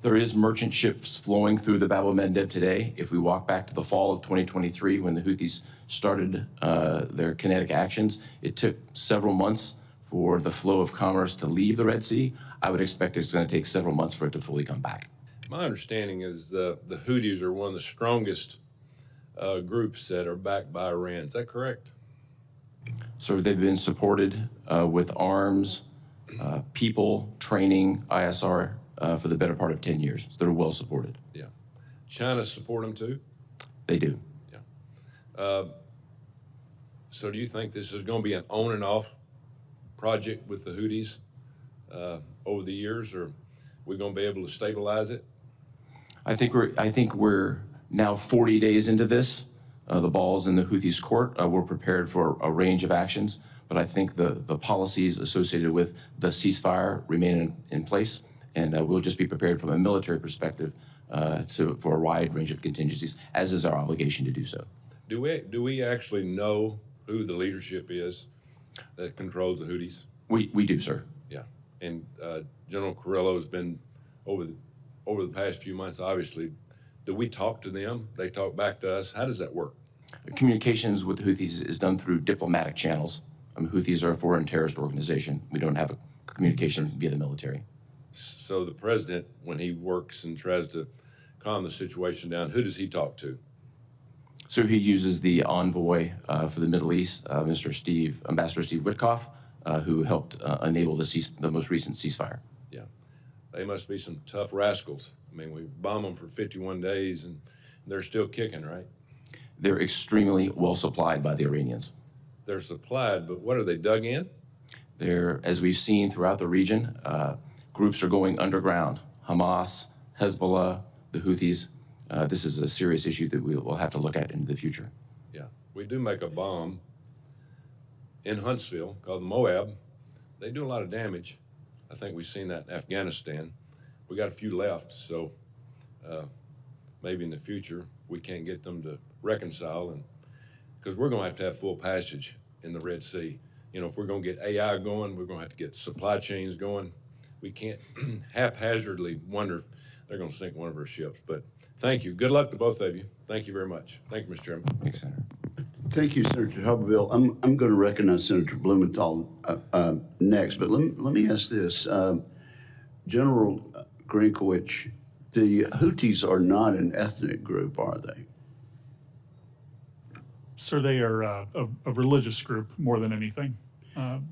There is merchant ships flowing through the Bab el-Mandeb today. If we walk back to the fall of 2023, when the Houthis started their kinetic actions, it took several months for the flow of commerce to leave the Red Sea. I would expect it's going to take several months for it to fully come back. My understanding is the Houthis are one of the strongest groups that are backed by Iran. Is that correct? So they've been supported with arms, people, training, ISR for the better part of 10 years. So they're well supported. Yeah. China support them too? They do. Yeah. So do you think this is going to be an on and off project with the Houthis over the years, or are we going to be able to stabilize it? I think we're now 40 days into this. the ball's in the Houthis' court. We're prepared for a range of actions, but I think the policies associated with the ceasefire remain in place, and we'll just be prepared from a military perspective for a wide range of contingencies, as is our obligation to do so. Do we actually know who the leadership is that controls the Houthis? We do, sir. Yeah, and General Carrillo has been over the past few months, obviously. Do we talk to them? They talk back to us? How does that work? Communications with the Houthis is done through diplomatic channels. Houthis are a foreign terrorist organization. We don't have a communication via the military. So the president, when he works and tries to calm the situation down, who does he talk to? So he uses the envoy for the Middle East, Ambassador Steve Witkoff, who helped enable the most recent ceasefire. Yeah, they must be some tough rascals. I mean, we bombed them for 51 days and they're still kicking, right? They're extremely well supplied by the Iranians. They're supplied, but what are they dug in? They're, as we've seen throughout the region, groups are going underground. Hamas, Hezbollah, the Houthis. This is a serious issue that we will have to look at in the future. Yeah, we do make a bomb in Huntsville called the Moab. They do a lot of damage. I think we've seen that in Afghanistan. We got a few left, so maybe in the future we can't get them to reconcile, and because we're going to have full passage in the Red Sea. You know, if we're going to get AI going, we're going to have to get supply chains going. We can't haphazardly wonder if they're going to sink one of our ships. But thank you. Good luck to both of you. Thank you very much. Thank you, Mr. Chairman. Thanks, Senator. Thank you, Senator Hubbardville. I'm going to recognize Senator Blumenthal next, but let me ask this. General Grynkewich, the Houthis are not an ethnic group, are they? Sir, they are a religious group more than anything,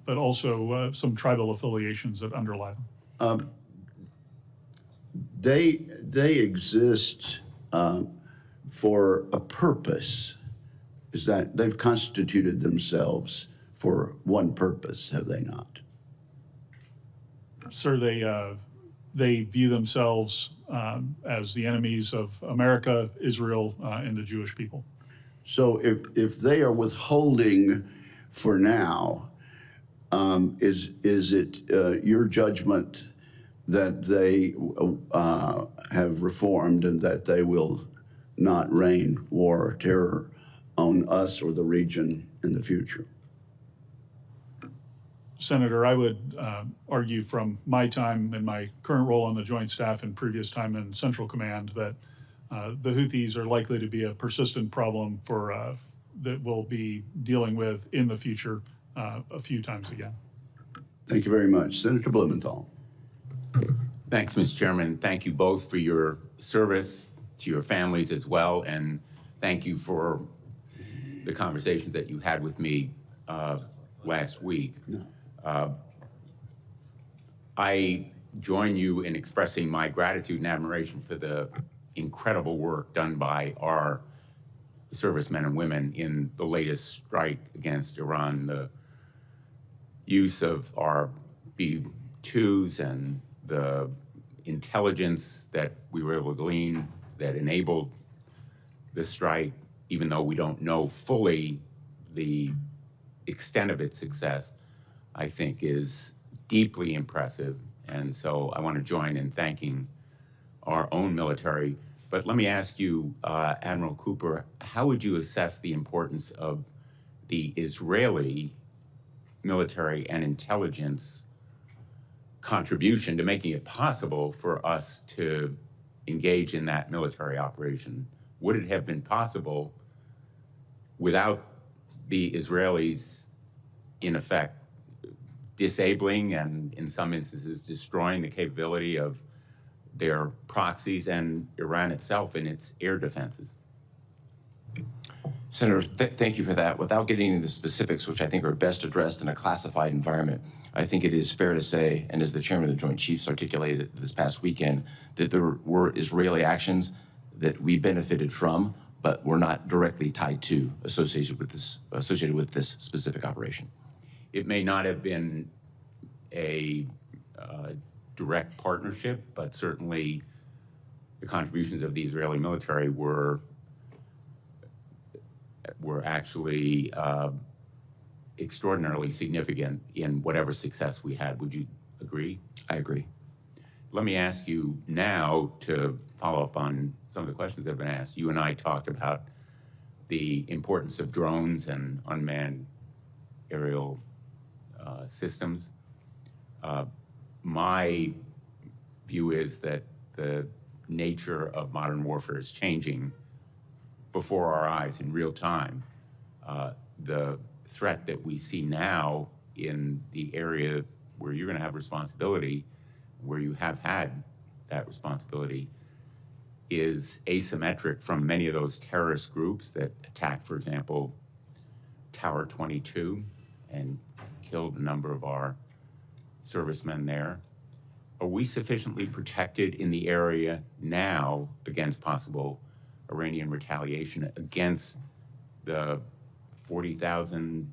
but also some tribal affiliations that underlie them. They exist for a purpose. Is that they've constituted themselves for one purpose, have they not? Sir, they view themselves as the enemies of America, Israel, and the Jewish people. So if they are withholding for now, is it your judgment that they have reformed and that they will not rain war or terror on us or the region in the future? Senator, I would argue from my time and my current role on the Joint Staff and previous time in Central Command that the Houthis are likely to be a persistent problem for that we'll be dealing with in the future a few times again. Thank you very much. Senator Blumenthal. Thanks, Mr. Chairman. Thank you both for your service, to your families as well, and thank you for the conversation that you had with me last week. I join you in expressing my gratitude and admiration for the incredible work done by our servicemen and women in the latest strike against Iran, the use of our B-2s and the intelligence that we were able to glean that enabled the strike, even though we don't know fully the extent of its success, I think is deeply impressive. And so I want to join in thanking our own military. But let me ask you, Admiral Cooper, how would you assess the importance of the Israeli military and intelligence contribution to making it possible for us to engage in that military operation? Would it have been possible without the Israelis, in effect, disabling and in some instances destroying the capability of their proxies and Iran itself in its air defenses? Senator, thank you for that. Without getting into the specifics, which I think are best addressed in a classified environment, I think it is fair to say, and as the chairman of the Joint Chiefs articulated this past weekend, that there were Israeli actions that we benefited from, but were not directly tied to, associated with this specific operation. It may not have been a direct partnership, but certainly the contributions of the Israeli military were were actually extraordinarily significant in whatever success we had. Would you agree? I agree. Let me ask you now to follow up on some of the questions that have been asked. You and I talked about the importance of drones and unmanned aerial systems. My view is that the nature of modern warfare is changing before our eyes in real time. The threat that we see now in the area where you're going to have responsibility, where you have had that responsibility, is asymmetric from many of those terrorist groups that attacked, for example, Tower 22 and killed a number of our servicemen there. Are we sufficiently protected in the area now against possible Iranian retaliation against the 40,000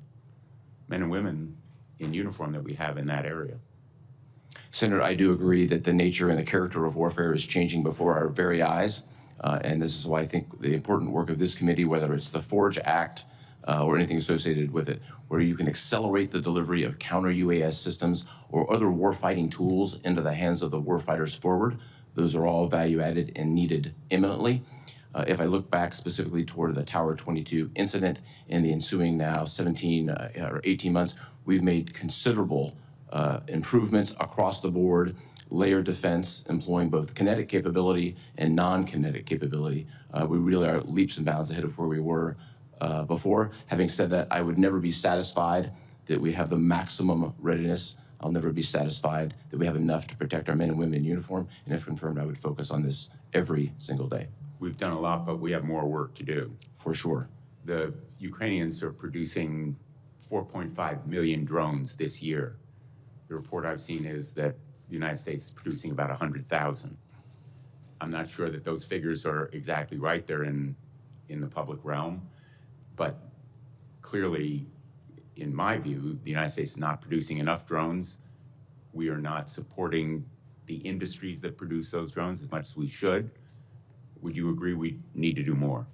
men and women in uniform that we have in that area? Senator, I do agree that the nature and the character of warfare is changing before our very eyes. And this is why I think the important work of this committee, whether it's the FORGE Act or anything associated with it, where you can accelerate the delivery of counter-UAS systems or other warfighting tools into the hands of the warfighters forward, those are all value-added and needed imminently. If I look back specifically toward the Tower 22 incident in the ensuing now 17 or 18 months, we've made considerable improvements across the board, layered defense, employing both kinetic capability and non-kinetic capability. We really are leaps and bounds ahead of where we were before. Having said that, I would never be satisfied that we have the maximum readiness. I'll never be satisfied that we have enough to protect our men and women in uniform. And if confirmed, I would focus on this every single day. We've done a lot, but we have more work to do. For sure. The Ukrainians are producing 4.5 million drones this year. The report I've seen is that the United States is producing about 100,000. I'm not sure that those figures are exactly right. They're in the public realm. But clearly, in my view, the United States is not producing enough drones. We are not supporting the industries that produce those drones as much as we should. Would you agree we need to do more?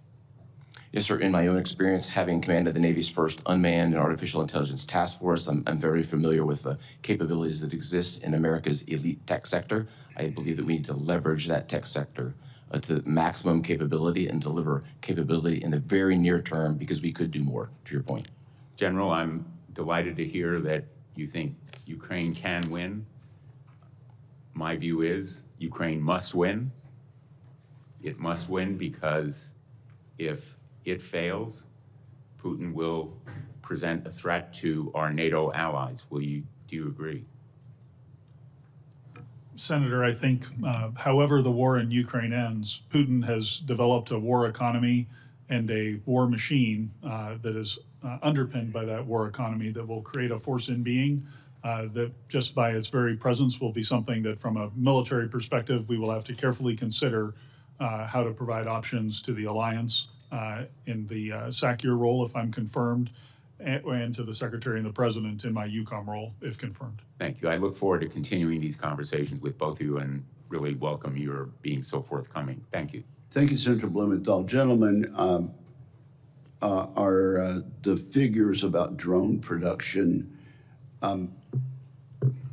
Yes, sir. In my own experience, having commanded the Navy's first unmanned and artificial intelligence task force, I'm very familiar with the capabilities that exist in America's elite tech sector. I believe that we need to leverage that tech sector to maximum capability and deliver capability in the very near term, because we could do more, to your point. General, I'm delighted to hear that you think Ukraine can win. My view is Ukraine must win. It must win because if it fails, Putin will present a threat to our NATO allies. Do you agree? Senator, I think however the war in Ukraine ends, Putin has developed a war economy and a war machine that is underpinned by that war economy that will create a force in being that just by its very presence will be something that from a military perspective, we will have to carefully consider how to provide options to the alliance in the SACEUR role if I'm confirmed, and to the Secretary and the President in my EUCOM role if confirmed. Thank you. I look forward to continuing these conversations with both of you and really welcome your being so forthcoming. Thank you. Thank you, Senator Blumenthal. Gentlemen, are the figures about drone production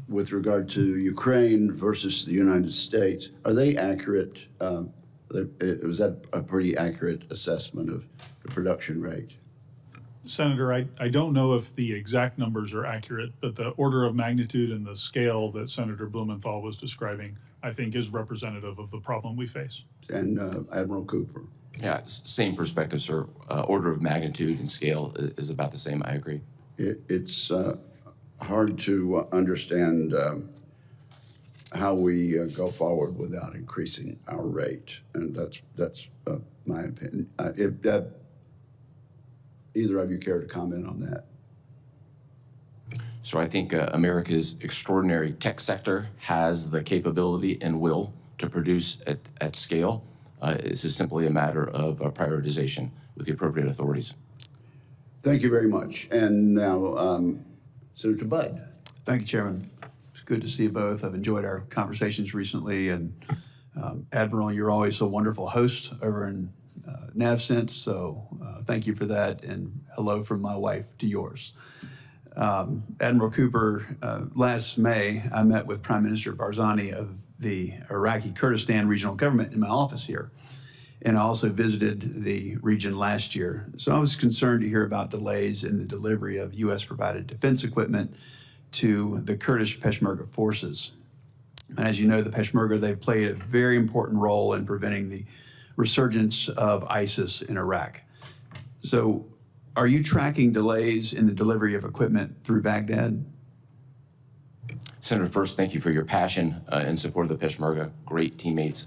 with regard to Ukraine versus the United States, are they accurate? Was that a pretty accurate assessment of the production rate? Senator, I don't know if the exact numbers are accurate, but the order of magnitude and the scale that Senator Blumenthal was describing, I think, is representative of the problem we face. And Admiral Cooper? Yeah, same perspective, sir. Order of magnitude and scale is about the same. I agree. It's hard to understand how we go forward without increasing our rate, and that's my opinion. If either of you care to comment on that? So I think America's extraordinary tech sector has the capability and will to produce at scale. This is simply a matter of prioritization with the appropriate authorities. Thank you very much. And now, Senator Budd. Thank you, Chairman. It's good to see you both. I've enjoyed our conversations recently. And Admiral, you're always a wonderful host over in NavSense, so thank you for that, and hello from my wife to yours. Admiral Cooper, last May, I met with Prime Minister Barzani of the Iraqi Kurdistan Regional Government in my office here, and I also visited the region last year. So I was concerned to hear about delays in the delivery of U.S.-provided defense equipment to the Kurdish Peshmerga forces. And as you know, the Peshmerga, they've played a very important role in preventing the resurgence of ISIS in Iraq. So are you tracking delays in the delivery of equipment through Baghdad? Senator, first, thank you for your passion in support of the Peshmerga. Great teammates.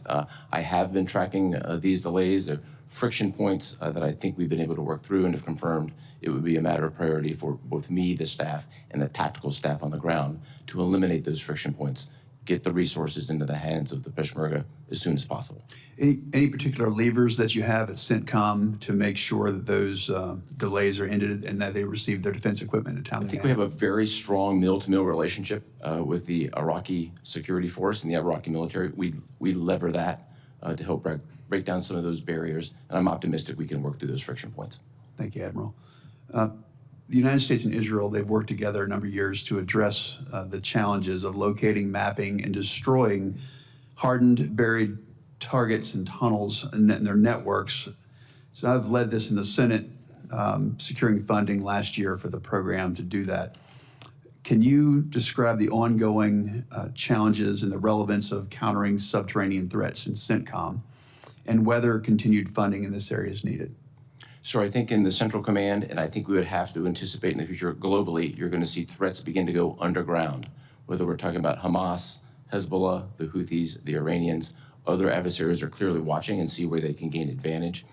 I have been tracking these delays. They're friction points that I think we've been able to work through, and if confirmed, it would be a matter of priority for both me, the staff, and the tactical staff on the ground to eliminate those friction points, get the resources into the hands of the Peshmerga as soon as possible. Any particular levers that you have at CENTCOM to make sure that those delays are ended and that they receive their defense equipment in time? I think we have a very strong mill-to-mill relationship with the Iraqi security force and the Iraqi military. We lever that to help break down some of those barriers, and I'm optimistic we can work through those friction points. Thank you, Admiral. The United States and Israel, they've worked together a number of years to address the challenges of locating, mapping, and destroying hardened, buried targets and tunnels and their networks. So I've led this in the Senate, securing funding last year for the program to do that. Can you describe the ongoing challenges and the relevance of countering subterranean threats in CENTCOM and whether continued funding in this area is needed? So I think in the Central Command, and I think we would have to anticipate in the future globally, you're going to see threats begin to go underground, whether we're talking about Hamas, Hezbollah, the Houthis, the Iranians. Other adversaries are clearly watching and see where they can gain advantage.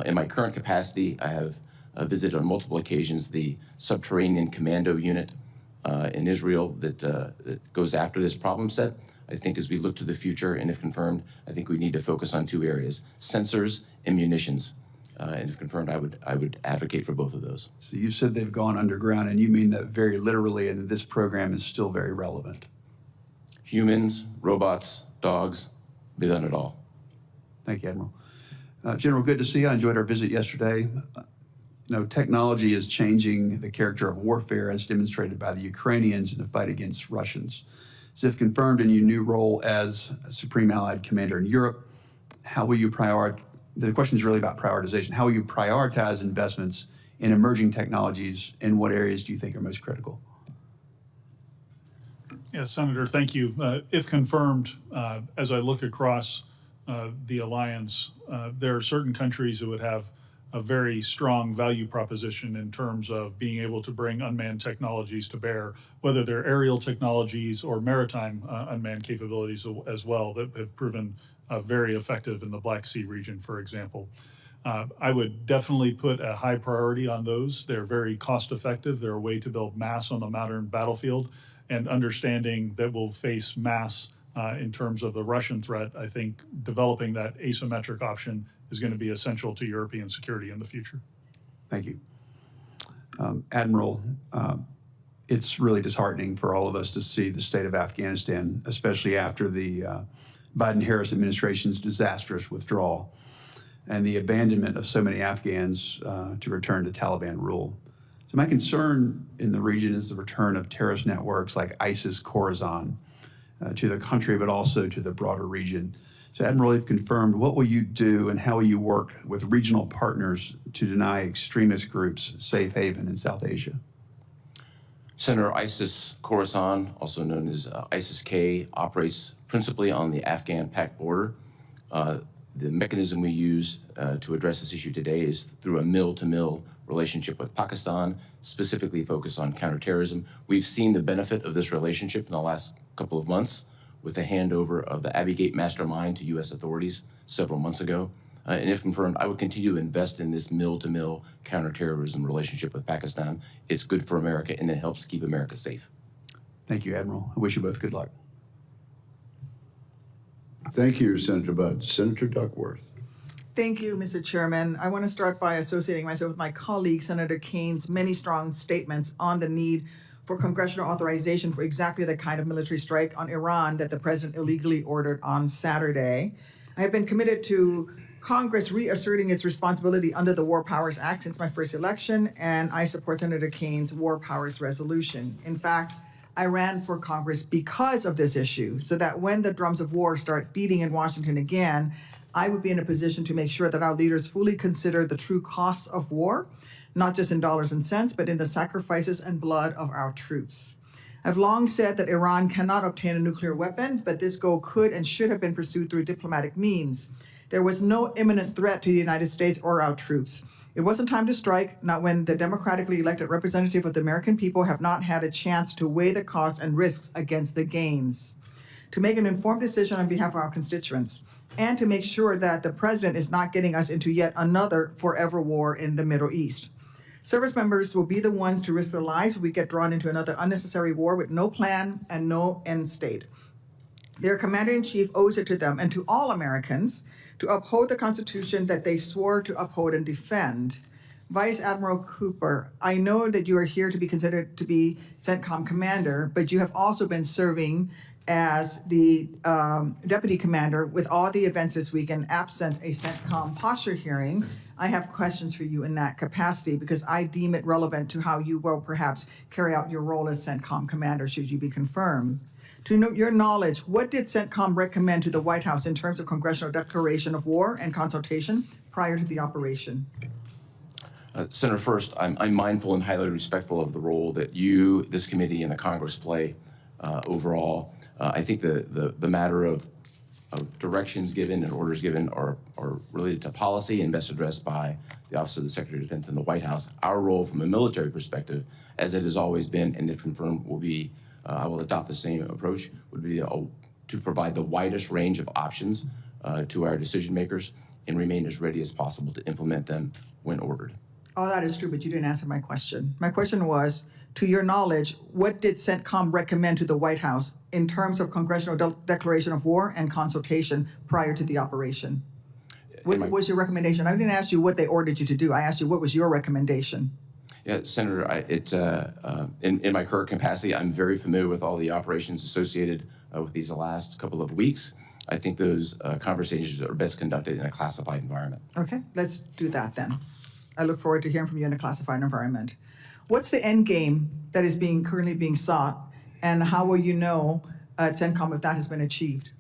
In my current capacity, I have visited on multiple occasions the subterranean commando unit in Israel that goes after this problem set. I think as we look to the future, and if confirmed, I think we need to focus on two areas: sensors and munitions. And if confirmed, I would advocate for both of those. So you said they've gone underground, and you mean that very literally, and this program is still very relevant. Humans, robots, dogs, we've done it all. Thank you, Admiral. General, good to see you. I enjoyed our visit yesterday. Technology is changing the character of warfare as demonstrated by the Ukrainians in the fight against Russians. So if confirmed in your new role as Supreme Allied Commander in Europe, how will you prioritize? The question is really about prioritization. How will you prioritize investments in emerging technologies, and what areas do you think are most critical? Yes, Senator, thank you. If confirmed, as I look across the alliance, there are certain countries who would have a very strong value proposition in terms of being able to bring unmanned technologies to bear, whether they're aerial technologies or maritime unmanned capabilities as well that have proven very effective in the Black Sea region, for example. I would definitely put a high priority on those. They're very cost effective. They're a way to build mass on the modern battlefield, and understanding that we'll face mass in terms of the Russian threat. I think developing that asymmetric option is going to be essential to European security in the future. Thank you. Admiral, it's really disheartening for all of us to see the state of Afghanistan, especially after the Biden-Harris administration's disastrous withdrawal and the abandonment of so many Afghans to return to Taliban rule. So my concern in the region is the return of terrorist networks like ISIS Khorasan to the country, but also to the broader region. So Admiral, if confirmed, what will you do and how will you work with regional partners to deny extremist groups safe haven in South Asia? Senator, ISIS Khorasan, also known as ISIS-K, operates principally on the Afghan-Pak border. The mechanism we use to address this issue today is through a mill-to-mill relationship with Pakistan, specifically focused on counterterrorism. We've seen the benefit of this relationship in the last couple of months with the handover of the Abbey Gate mastermind to U.S. authorities several months ago. And if confirmed, I would continue to invest in this mill-to-mill counterterrorism relationship with Pakistan. It's good for America, and it helps keep America safe. Thank you, Admiral. I wish you both good luck. Thank you, Senator Budd. Senator Duckworth. Thank you, Mr. Chairman. I want to start by associating myself with my colleague, Senator Kane's many strong statements on the need for congressional authorization for exactly the kind of military strike on Iran that the president illegally ordered on Saturday. I have been committed to Congress reasserting its responsibility under the War Powers Act since my first election, and I support Senator Kane's War Powers resolution. In fact, I ran for Congress because of this issue, so that when the drums of war start beating in Washington again, I would be in a position to make sure that our leaders fully consider the true costs of war, not just in dollars and cents, but in the sacrifices and blood of our troops. I've long said that Iran cannot obtain a nuclear weapon, but this goal could and should have been pursued through diplomatic means. There was no imminent threat to the United States or our troops. It wasn't time to strike, not when the democratically elected representative of the American people have not had a chance to weigh the costs and risks against the gains, to make an informed decision on behalf of our constituents, and to make sure that the president is not getting us into yet another forever war in the Middle East. Service members will be the ones to risk their lives if we get drawn into another unnecessary war with no plan and no end state. Their commander-in-chief owes it to them and to all Americans to uphold the Constitution that they swore to uphold and defend. Vice Admiral Cooper, I know that you are here to be considered to be CENTCOM commander, but you have also been serving as the deputy commander with all the events this week, and absent a CENTCOM posture hearing. I have questions for you in that capacity because I deem it relevant to how you will perhaps carry out your role as CENTCOM commander should you be confirmed. To your knowledge, what did CENTCOM recommend to the White House in terms of congressional declaration of war and consultation prior to the operation? Senator, first, I'm mindful and highly respectful of the role that you, this committee, and the Congress play overall. I think the matter of directions given and orders given are related to policy and best addressed by the Office of the Secretary of Defense and the White House. Our role from a military perspective, as it has always been, and if confirmed, will be, I will adopt the same approach, would be to provide the widest range of options to our decision makers and remain as ready as possible to implement them when ordered. All that is true, but you didn't answer my question. My question was, to your knowledge, what did CENTCOM recommend to the White House in terms of congressional declaration of war and consultation prior to the operation? What was your recommendation? I didn't ask you what they ordered you to do. I asked you what was your recommendation. Yeah, Senator, in my current capacity, I'm very familiar with all the operations associated with these last couple of weeks. I think those conversations are best conducted in a classified environment. Okay, let's do that then. I look forward to hearing from you in a classified environment. What's the end game that is currently being sought, and how will you know at CENTCOM if that has been achieved?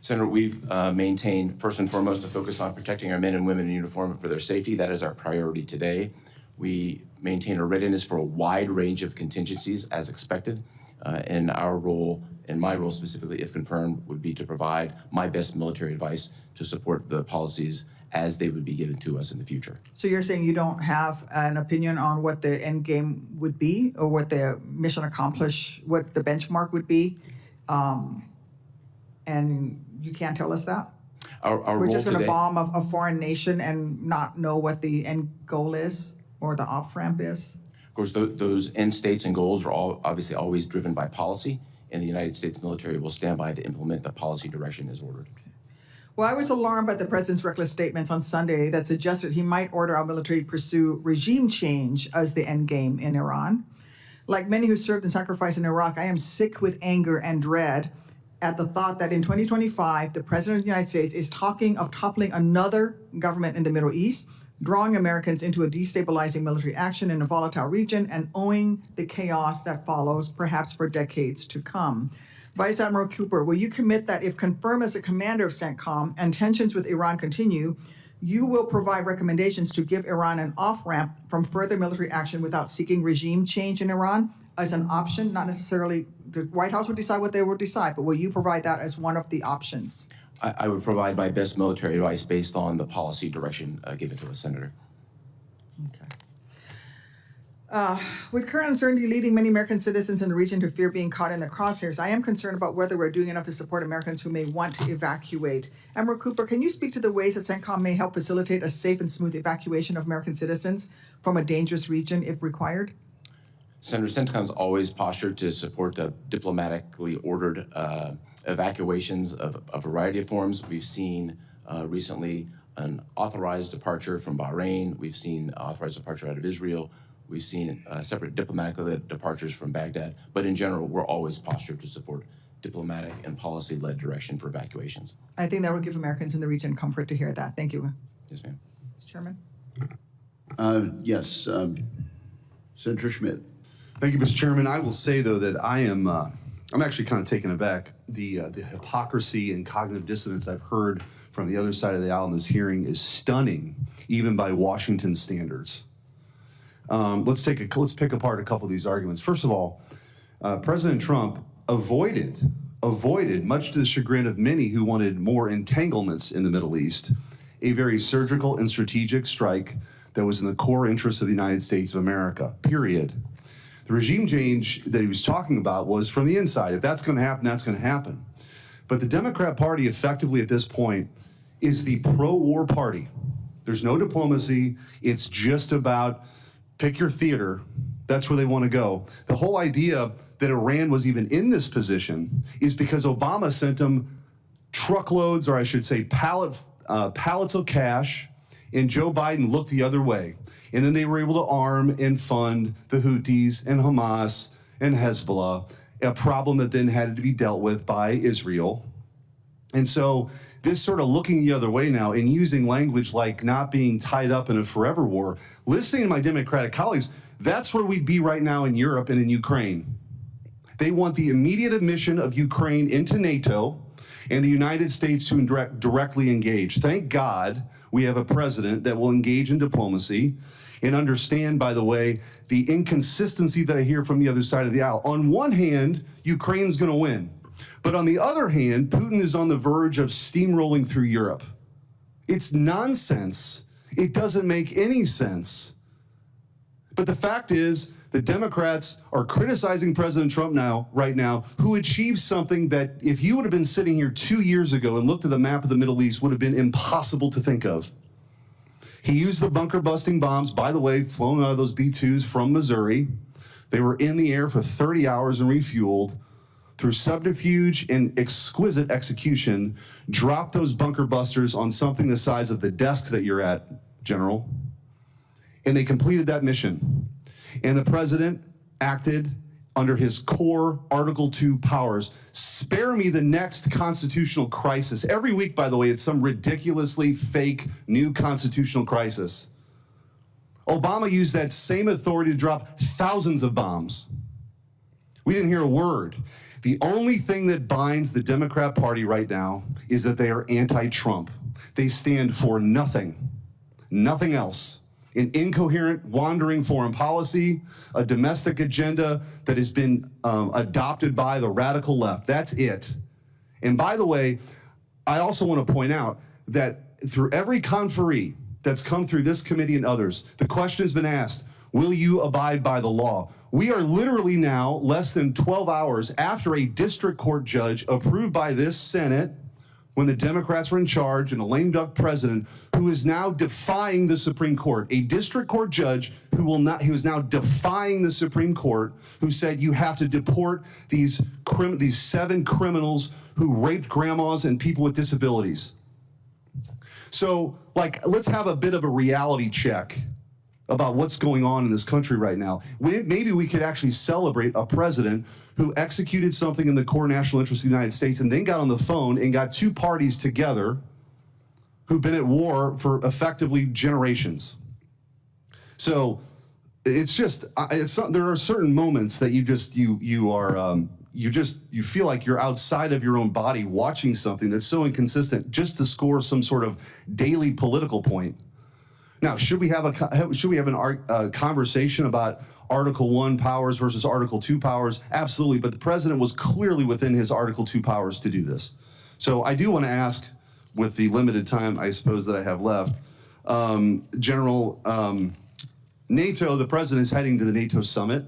Senator, we've maintained, first and foremost, a focus on protecting our men and women in uniform for their safety. That is our priority today. We maintain a readiness for a wide range of contingencies as expected, and our role, and my role specifically, if confirmed, would be to provide my best military advice to support the policies as they would be given to us in the future. So you're saying you don't have an opinion on what the end game would be, or what the mission accomplished, what the benchmark would be, and you can't tell us that? We're just going to bomb a foreign nation and not know what the end goal is or the off-ramp is? Of course, those end states and goals are all obviously always driven by policy, and the United States military will stand by to implement the policy direction as ordered. Well, I was alarmed by the president's reckless statements on Sunday that suggested he might order our military to pursue regime change as the end game in Iran. Like many who served and sacrificed in Iraq, I am sick with anger and dread at the thought that in 2025, the president of the United States is talking of toppling another government in the Middle East, drawing Americans into a destabilizing military action in a volatile region, and owing the chaos that follows, perhaps for decades to come. Vice Admiral Cooper, will you commit that if confirmed as the commander of CENTCOM and tensions with Iran continue, you will provide recommendations to give Iran an off-ramp from further military action without seeking regime change in Iran as an option? Not necessarily the White House would decide what they would decide, but will you provide that as one of the options? I would provide my best military advice based on the policy direction given to us, Senator. Okay. With current uncertainty leading many American citizens in the region to fear being caught in the crosshairs, I am concerned about whether we're doing enough to support Americans who may want to evacuate. Admiral Cooper, can you speak to the ways that CENTCOM may help facilitate a safe and smooth evacuation of American citizens from a dangerous region if required? Senator, CENTCOM is always postured to support the diplomatically ordered evacuations of a variety of forms. We've seen recently an authorized departure from Bahrain. We've seen authorized departure out of Israel. We've seen separate diplomatic departures from Baghdad. But in general, we're always postured to support diplomatic and policy-led direction for evacuations. I think that will give Americans in the region comfort to hear that. Thank you. Yes, ma'am. Mr. Chairman. Yes, Senator Schmidt. Thank you, Mr. Chairman. I will say, though, that I'm actually kind of taken aback. The hypocrisy and cognitive dissonance I've heard from the other side of the aisle in this hearing is stunning, even by Washington standards. Let's pick apart a couple of these arguments. First of all, President Trump avoided, much to the chagrin of many who wanted more entanglements in the Middle East, a very surgical and strategic strike that was in the core interests of the United States of America, period. The regime change that he was talking about was from the inside. If that's going to happen, that's going to happen. But the Democrat Party effectively at this point is the pro-war party. There's no diplomacy. It's just about pick your theater. That's where they want to go. The whole idea that Iran was even in this position is because Obama sent them truckloads, or I should say pallets of cash, and Joe Biden looked the other way. And then they were able to arm and fund the Houthis and Hamas and Hezbollah, a problem that then had to be dealt with by Israel. And so this sort of looking the other way now and using language like not being tied up in a forever war, listening to my Democratic colleagues, that's where we'd be right now in Europe and in Ukraine. They want the immediate admission of Ukraine into NATO and the United States to directly engage. Thank God we have a president that will engage in diplomacy and understand, by the way, the inconsistency that I hear from the other side of the aisle. On one hand, Ukraine's going to win. But on the other hand, Putin is on the verge of steamrolling through Europe. It's nonsense. It doesn't make any sense. But the fact is, the Democrats are criticizing President Trump right now, who achieved something that if you would have been sitting here 2 years ago and looked at a map of the Middle East, would have been impossible to think of. He used the bunker-busting bombs, by the way, flown out of those B-2s from Missouri. They were in the air for 30 hours and refueled. Through subterfuge and exquisite execution, dropped those bunker busters on something the size of the desk that you're at, General. And they completed that mission. And the president acted under his core Article 2 powers. Spare me the next constitutional crisis. Every week, by the way, it's some ridiculously fake new constitutional crisis. Obama used that same authority to drop thousands of bombs. We didn't hear a word. The only thing that binds the Democrat Party right now is that they are anti-Trump. They stand for nothing, nothing else. An incoherent, wandering foreign policy, a domestic agenda that has been adopted by the radical left. That's it. And by the way, I also want to point out that through every conferee that's come through this committee and others, the question has been asked, will you abide by the law? We are literally now less than 12 hours after a district court judge approved by this Senate when the Democrats were in charge and a lame duck president who is now defying the Supreme Court, a district court judge who is now defying the Supreme Court, who said you have to deport these 7 criminals who raped grandmas and people with disabilities. So, let's have a bit of a reality check about what's going on in this country right now. Maybe we could actually celebrate a president who executed something in the core national interest of the United States and then got on the phone and got 2 parties together who've been at war for effectively generations. So it's just, there are certain moments that you feel like you're outside of your own body watching something that's so inconsistent just to score some sort of daily political point. Now, should we have a conversation about Article 1 powers versus Article 2 powers? Absolutely, but the president was clearly within his Article 2 powers to do this. So I do want to ask, with the limited time I suppose that I have left, General, NATO, the president is heading to the NATO summit.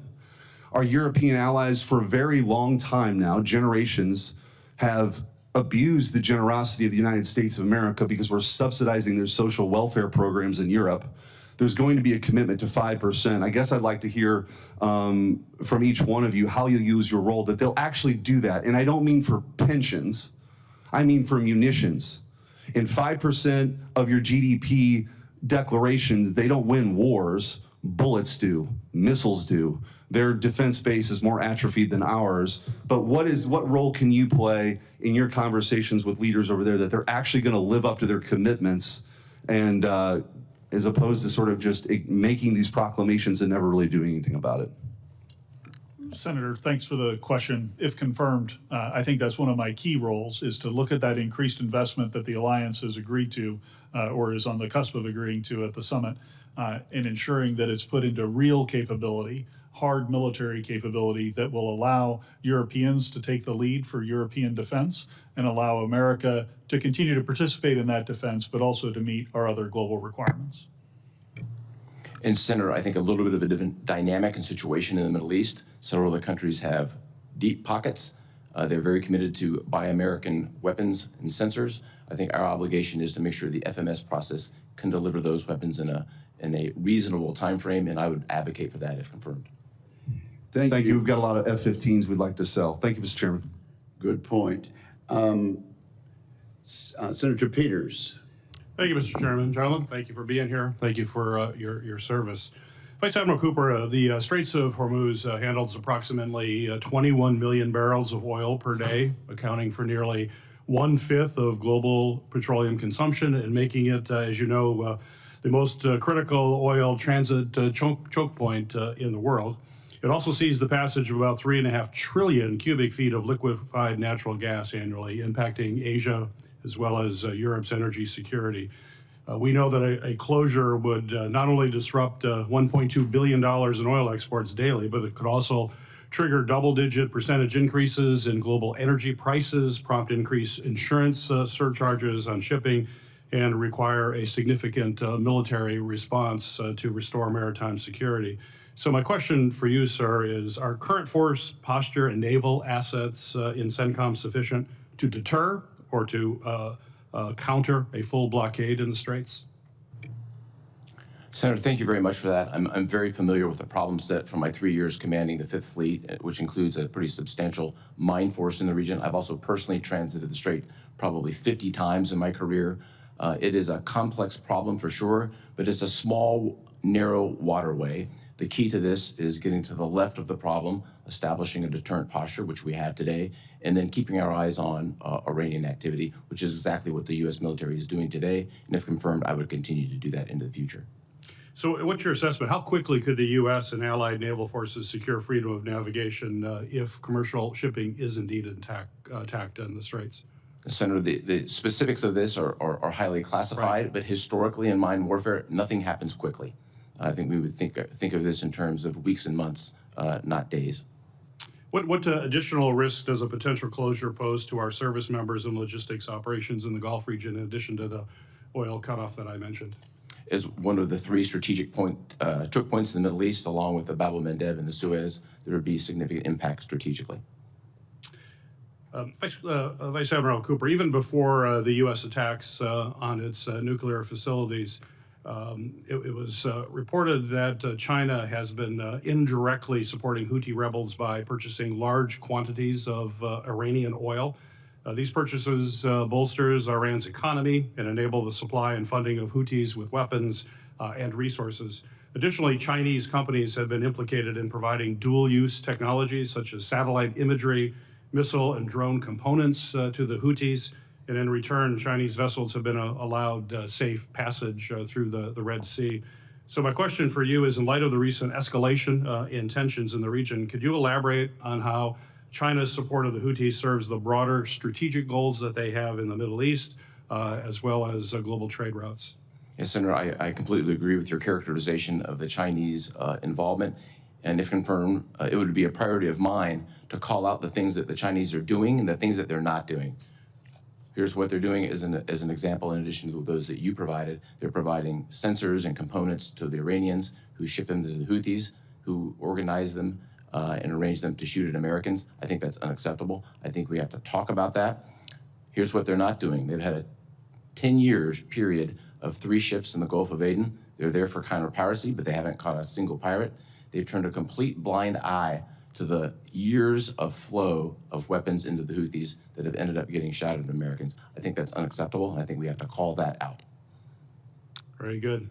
Our European allies for a very long time now, generations, have abused the generosity of the United States of America because we're subsidizing their social welfare programs in Europe. There's going to be a commitment to 5%. I guess I'd like to hear from each one of you how you'll use your role, that they'll actually do that. And I don't mean for pensions, I mean for munitions. And 5% of your GDP declarations, they don't win wars. Bullets do, missiles do, Their defense base is more atrophied than ours. But what role can you play in your conversations with leaders over there that they're actually going to live up to their commitments, and as opposed to sort of just making these proclamations and never really doing anything about it? Senator, thanks for the question. If confirmed, I think that's one of my key roles, is to look at that increased investment that the alliance has agreed to, or is on the cusp of agreeing to at the summit, and ensuring that it's put into real capability, hard military capability that will allow Europeans to take the lead for European defense and allow America to continue to participate in that defense, but also to meet our other global requirements. And Senator, I think a little bit of a different dynamic and situation in the Middle East. Several of the countries have deep pockets. They're very committed to buy American weapons and sensors. I think our obligation is to make sure the FMS process can deliver those weapons in a reasonable time frame, and I would advocate for that if confirmed. Thank you. We've got a lot of F-15s we'd like to sell. Thank you, Mr. Chairman. Good point. Senator Peters. Thank you, Mr. Chairman. Gentlemen, thank you for being here. Thank you for your service. Vice Admiral Cooper, the Straits of Hormuz handles approximately 21 million barrels of oil per day, accounting for nearly 1/5 of global petroleum consumption and making it, as you know, the most critical oil transit choke point in the world. It also sees the passage of about 3.5 trillion cubic feet of liquefied natural gas annually, impacting Asia as well as Europe's energy security. We know that a closure would not only disrupt $1.2 billion in oil exports daily, but it could also trigger double-digit percentage increases in global energy prices, prompt increased insurance surcharges on shipping, and require a significant military response to restore maritime security. So my question for you, sir, is are current force posture and naval assets in CENTCOM sufficient to deter or to counter a full blockade in the Straits? Senator, thank you very much for that. I'm very familiar with the problem set from my 3 years commanding the 5th Fleet, which includes a pretty substantial mine force in the region. I've also personally transited the Strait probably 50 times in my career. It is a complex problem for sure, but it's a small, narrow waterway. The key to this is getting to the left of the problem, establishing a deterrent posture, which we have today, and then keeping our eyes on Iranian activity, which is exactly what the U.S. military is doing today. And if confirmed, I would continue to do that into the future. So what's your assessment? How quickly could the U.S. and allied naval forces secure freedom of navigation if commercial shipping is indeed attacked in the Straits? Senator, the specifics of this are highly classified, but historically in mine warfare, nothing happens quickly. I think we would think of this in terms of weeks and months, not days. What additional risks does a potential closure pose to our service members and logistics operations in the Gulf region, in addition to the oil cutoff that I mentioned? As one of the 3 strategic choke points in the Middle East, along with the Bab el-Mandeb and the Suez, there would be significant impact strategically. Vice Admiral Cooper, even before the U.S. attacks on its nuclear facilities, it was reported that China has been indirectly supporting Houthi rebels by purchasing large quantities of Iranian oil. These purchases bolsters Iran's economy and enable the supply and funding of Houthis with weapons and resources. Additionally, Chinese companies have been implicated in providing dual-use technologies such as satellite imagery, missile and drone components to the Houthis, and in return, Chinese vessels have been allowed safe passage through the Red Sea. So my question for you is, in light of the recent escalation in tensions in the region, could you elaborate on how China's support of the Houthis serves the broader strategic goals that they have in the Middle East, as well as global trade routes? Yes, Senator, I completely agree with your characterization of the Chinese involvement. And if confirmed, it would be a priority of mine to call out the things that the Chinese are doing and the things that they're not doing. Here's what they're doing as an example, in addition to those that you provided. They're providing sensors and components to the Iranians, who ship them to the Houthis, who organize them and arrange them to shoot at Americans. I think that's unacceptable. I think we have to talk about that. Here's what they're not doing. They've had a 10 years period of 3 ships in the Gulf of Aden. They're there for counter-piracy, but they haven't caught a single pirate. They've turned a complete blind eye to the years of flow of weapons into the Houthis that have ended up getting shot at Americans. I think that's unacceptable, and I think we have to call that out. Very good.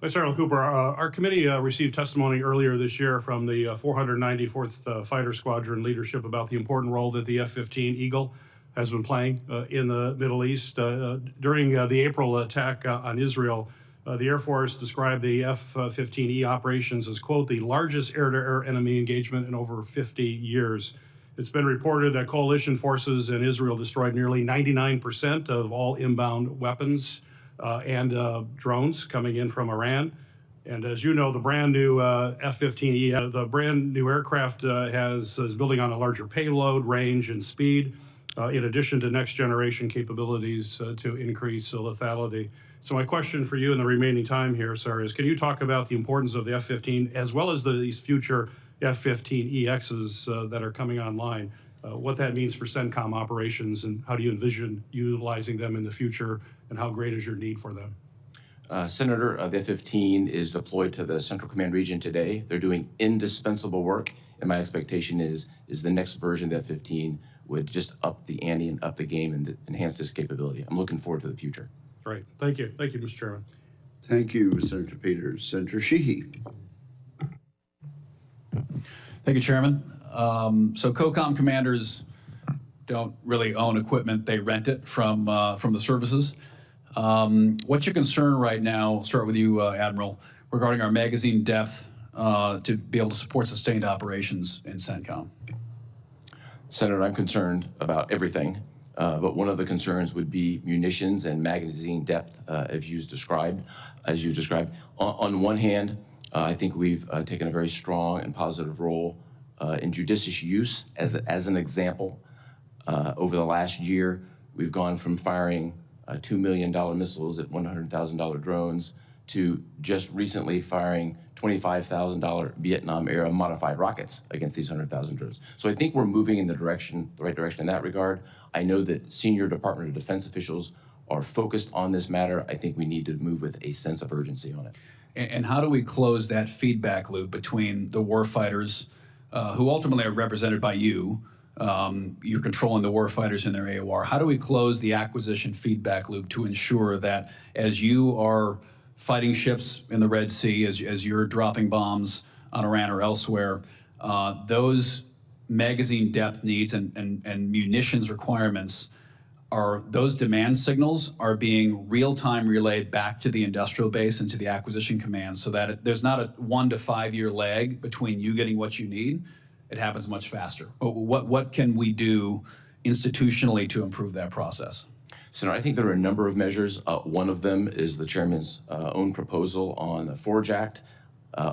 Vice Admiral Cooper, our committee received testimony earlier this year from the 494th Fighter Squadron leadership about the important role that the F-15 Eagle has been playing in the Middle East. During the April attack on Israel, the Air Force described the F-15E operations as, quote, the largest air-to-air enemy engagement in over 50 years. It's been reported that coalition forces in Israel destroyed nearly 99% of all inbound weapons and drones coming in from Iran. And as you know, the brand new F-15E, the brand new aircraft is building on a larger payload, range, and speed, in addition to next generation capabilities to increase lethality. So my question for you in the remaining time here, sir, is can you talk about the importance of the F-15 as well as these future F-15EXs that are coming online, what that means for CENTCOM operations, and how do you envision utilizing them in the future, and how great is your need for them? Senator, the F-15 is deployed to the Central Command region today. They're doing indispensable work, and my expectation is the next version of the F-15 would just up the ante and up the game and enhance this capability. I'm looking forward to the future. Great. Thank you. Thank you, Mr. Chairman. Thank you, Senator Peters. Senator Sheehy. Thank you, Chairman. So COCOM commanders don't really own equipment. They rent it from the services. What's your concern right now, I'll start with you, Admiral, regarding our magazine depth to be able to support sustained operations in CENTCOM? Senator, I'm concerned about everything, but one of the concerns would be munitions and magazine depth, as you described. On one hand, I think we've taken a very strong and positive role in judicious use. As an example, over the last year, we've gone from firing $2 million missiles at $100,000 drones to just recently firing $25,000 Vietnam-era modified rockets against these 100,000 drones. So I think we're moving in the right direction in that regard. I know that senior Department of Defense officials are focused on this matter. I think we need to move with a sense of urgency on it. And how do we close that feedback loop between the warfighters, who ultimately are represented by you? You're controlling the warfighters in their AOR. How do we close the acquisition feedback loop to ensure that as you are fighting ships in the Red Sea, as you're dropping bombs on Iran or elsewhere, those magazine depth needs and munitions requirements, those demand signals are being real-time relayed back to the industrial base and to the acquisition command so that there's not a 1 to 5 year lag between you getting what you need. It happens much faster. But what can we do institutionally to improve that process? Senator, I think there are a number of measures. One of them is the chairman's own proposal on the Forge Act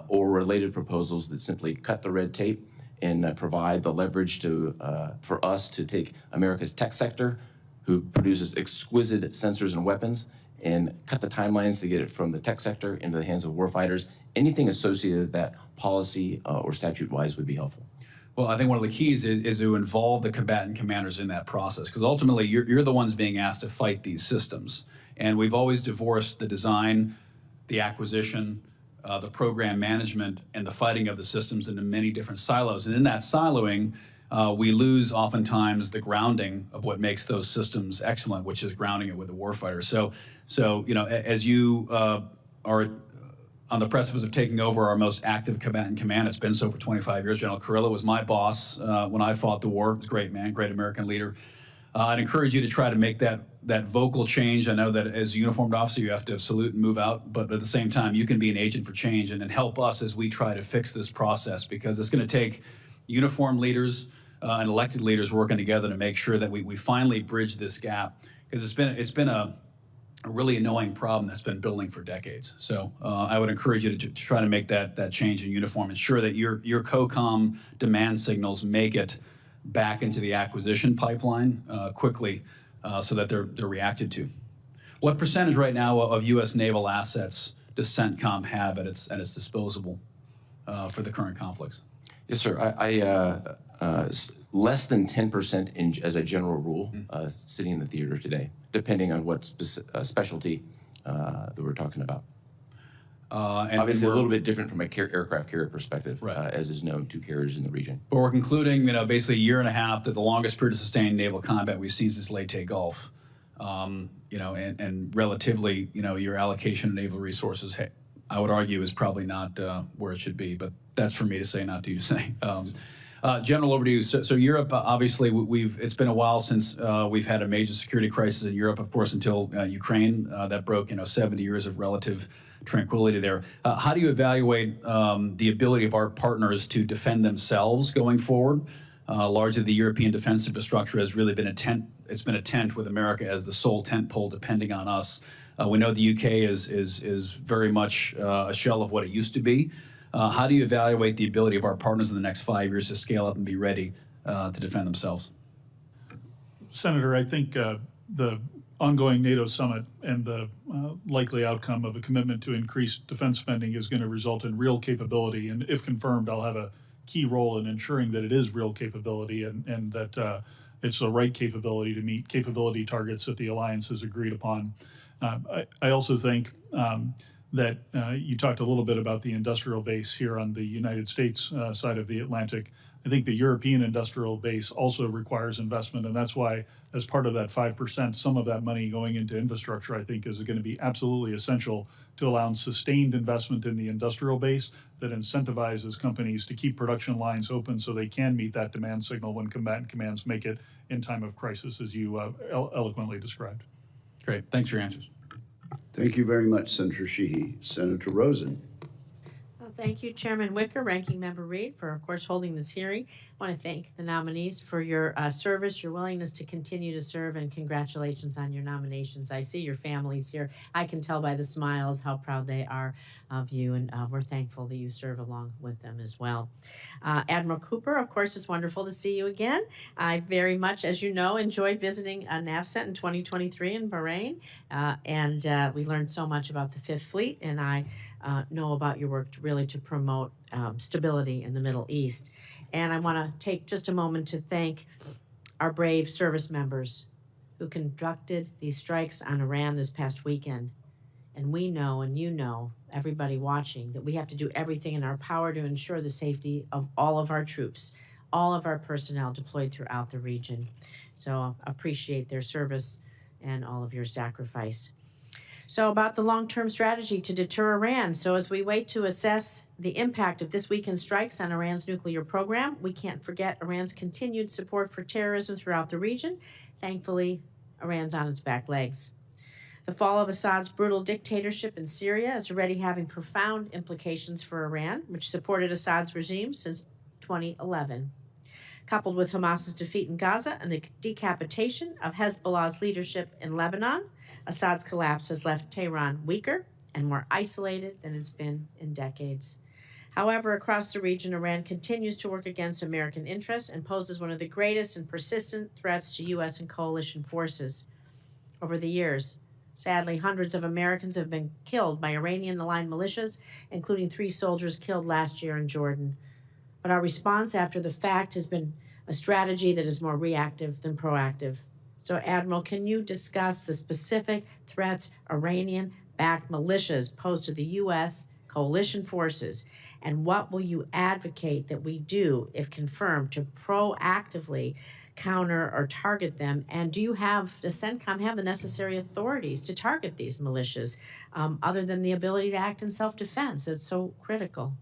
or related proposals that simply cut the red tape and provide the leverage for us to take America's tech sector, who produces exquisite sensors and weapons, and cut the timelines to get it from the tech sector into the hands of warfighters. Anything associated with that policy or statute-wise would be helpful. Well, I think one of the keys is to involve the combatant commanders in that process, because ultimately you're the ones being asked to fight these systems. And we've always divorced the design, the acquisition, the program management, and the fighting of the systems into many different silos. And in that siloing, we lose oftentimes the grounding of what makes those systems excellent, which is grounding it with the warfighter. So you know, as you are on the precipice of taking over our most active combatant command, it's been so for 25 years. General Kurilla was my boss when I fought the war. He was a great man, great American leader. I'd encourage you to try to make that vocal change. I know that as a uniformed officer, you have to salute and move out, but at the same time, you can be an agent for change and help us as we try to fix this process, because it's going to take uniformed leaders and elected leaders working together to make sure that we finally bridge this gap, because it's been a really annoying problem that's been building for decades. So I would encourage you to try to make that change in uniform, ensure that your COCOM demand signals make it back into the acquisition pipeline quickly so that they're reacted to. What percentage right now of U.S. naval assets does CENTCOM have at its disposal for the current conflicts? Yes, sir. Less than 10% as a general rule sitting in the theater today, depending on what specialty that we're talking about. And obviously a little bit different from a aircraft carrier perspective, right, as is known to carriers in the region. But we're concluding, basically a year and a half, that the longest period of sustained naval combat we've seen since Leyte Gulf. And relatively, your allocation of naval resources I would argue is probably not where it should be, but that's for me to say, not to you to say. General, over to you. So Europe, obviously, it's been a while since we've had a major security crisis in Europe, of course, until Ukraine. That broke, 70 years of relative tranquility there. How do you evaluate the ability of our partners to defend themselves going forward? Largely, the European defense infrastructure has really been it's been a tent with America as the sole tent pole, depending on us. We know the UK is very much a shell of what it used to be. How do you evaluate the ability of our partners in the next 5 years to scale up and be ready to defend themselves? Senator, I think the ongoing NATO summit and the likely outcome of a commitment to increase defense spending is going to result in real capability. And if confirmed, I'll have a key role in ensuring that it is real capability and that it's the right capability to meet capability targets that the alliance has agreed upon. I also think that you talked a little bit about the industrial base here on the United States side of the Atlantic. I think the European industrial base also requires investment, and that's why, as part of that 5%, some of that money going into infrastructure, I think, is going to be absolutely essential to allow sustained investment in the industrial base that incentivizes companies to keep production lines open so they can meet that demand signal when combatant commands make it in time of crisis, as you eloquently described. Great. Thanks for your answers. Thank you very much, Senator Sheehy. Senator Rosen. Well, thank you, Chairman Wicker, Ranking Member Reed, for, of course, holding this hearing. I want to thank the nominees for your service, your willingness to continue to serve, and congratulations on your nominations. I see your families here. I can tell by the smiles how proud they are of you, and we're thankful that you serve along with them as well. Admiral Cooper, of course, it's wonderful to see you again. I very much, as you know, enjoyed visiting NAVCENT in 2023 in Bahrain, and we learned so much about the Fifth Fleet, and I know about your work to promote stability in the Middle East. And I want to take just a moment to thank our brave service members who conducted these strikes on Iran this past weekend. And we know, and you know, everybody watching, that we have to do everything in our power to ensure the safety of all of our troops, all of our personnel deployed throughout the region. So appreciate their service and all of your sacrifice. So about the long-term strategy to deter Iran. So as we wait to assess the impact of this weekend's strikes on Iran's nuclear program, we can't forget Iran's continued support for terrorism throughout the region. Thankfully, Iran's on its back legs. The fall of Assad's brutal dictatorship in Syria is already having profound implications for Iran, which supported Assad's regime since 2011. Coupled with Hamas's defeat in Gaza and the decapitation of Hezbollah's leadership in Lebanon, Assad's collapse has left Tehran weaker and more isolated than it's been in decades. However, across the region, Iran continues to work against American interests and poses one of the greatest and persistent threats to U.S. and coalition forces. Over the years, sadly, hundreds of Americans have been killed by Iranian-aligned militias, including 3 soldiers killed last year in Jordan. But our response after the fact has been a strategy that is more reactive than proactive. So, Admiral, can you discuss the specific threats Iranian-backed militias pose to the U.S. coalition forces, and what will you advocate that we do, if confirmed, to proactively counter or target them? And does CENTCOM have the necessary authorities to target these militias, other than the ability to act in self-defense? It's so critical.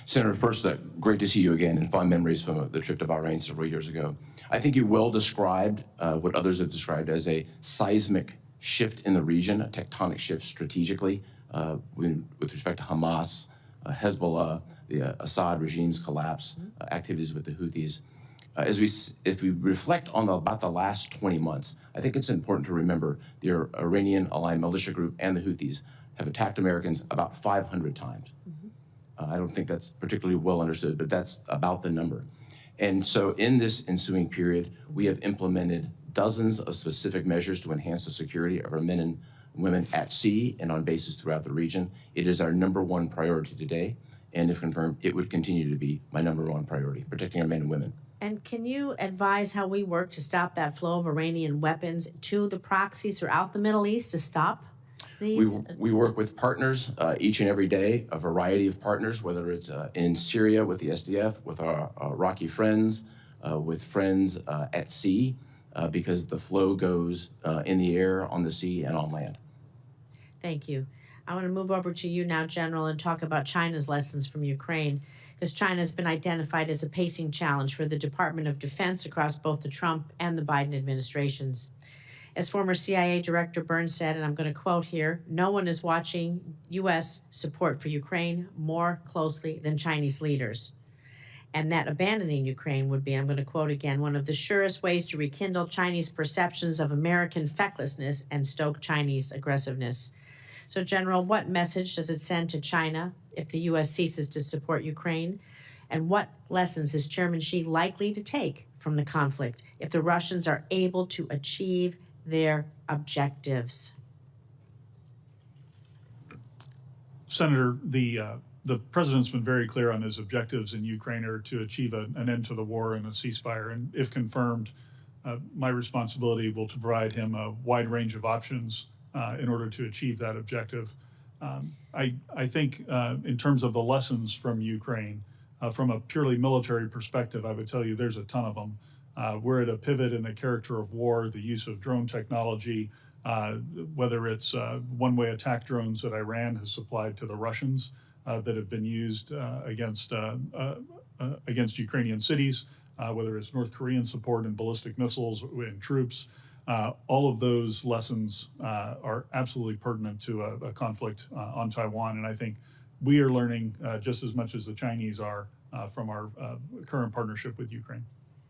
Senator, first, great to see you again, and fond memories from the trip to Bahrain several years ago. I think you well described what others have described as a seismic shift in the region, a tectonic shift strategically with respect to Hamas, Hezbollah, the Assad regime's collapse, activities with the Houthis. If we reflect on about the last 20 months, I think it's important to remember the Iranian-aligned militia group and the Houthis have attacked Americans about 500 times. I don't think that's particularly well understood, but that's about the number. And so in this ensuing period, we have implemented dozens of specific measures to enhance the security of our men and women at sea and on bases throughout the region. It is our #1 priority today, and if confirmed, it would continue to be my #1 priority, protecting our men and women. And can you advise how we work to stop that flow of Iranian weapons to the proxies throughout the Middle East, to stop these? We work with partners each and every day, a variety of partners, whether it's in Syria with the SDF, with our Iraqi friends, with friends at sea, because the flow goes in the air, on the sea, and on land. Thank you. I want to move over to you now, General, and talk about China's lessons from Ukraine, because China has been identified as a pacing challenge for the Department of Defense across both the Trump and the Biden administrations. As former CIA Director Burns said, and I'm going to quote here, "No one is watching U.S. support for Ukraine more closely than Chinese leaders." And that abandoning Ukraine would be, I'm going to quote again, "one of the surest ways to rekindle Chinese perceptions of American fecklessness and stoke Chinese aggressiveness." So, General, what message does it send to China if the U.S. ceases to support Ukraine? And what lessons is Chairman Xi likely to take from the conflict if the Russians are able to achieve their objectives? Senator, the president's been very clear on his objectives in Ukraine are to achieve an end to the war and a ceasefire. And if confirmed, my responsibility will to provide him a wide range of options in order to achieve that objective. I think in terms of the lessons from Ukraine, from a purely military perspective, I would tell you there's a ton of them. We're at a pivot in the character of war, the use of drone technology, whether it's one-way attack drones that Iran has supplied to the Russians that have been used against Ukrainian cities, whether it's North Korean support in ballistic missiles and troops. All of those lessons are absolutely pertinent to a conflict on Taiwan, and I think we are learning just as much as the Chinese are from our current partnership with Ukraine.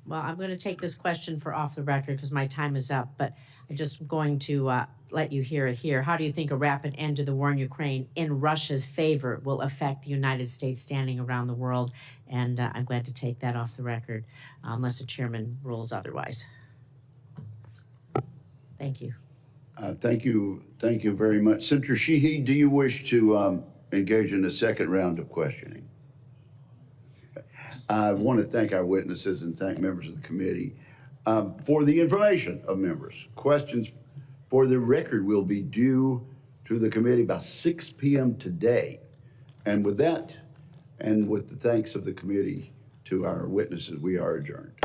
Well, I'm going to take this question for off the record because my time is up, but I'm just going to let you hear it here. How do you think a rapid end to the war in Ukraine in Russia's favor will affect the United States standing around the world? And I'm glad to take that off the record, unless the chairman rules otherwise. Thank you. Thank you very much. Senator Sheehy, do you wish to engage in a second round of questioning? I want to thank our witnesses and thank members of the committee for the information of members. Questions for the record will be due to the committee by 6 p.m. today. And with that, and with the thanks of the committee to our witnesses, we are adjourned.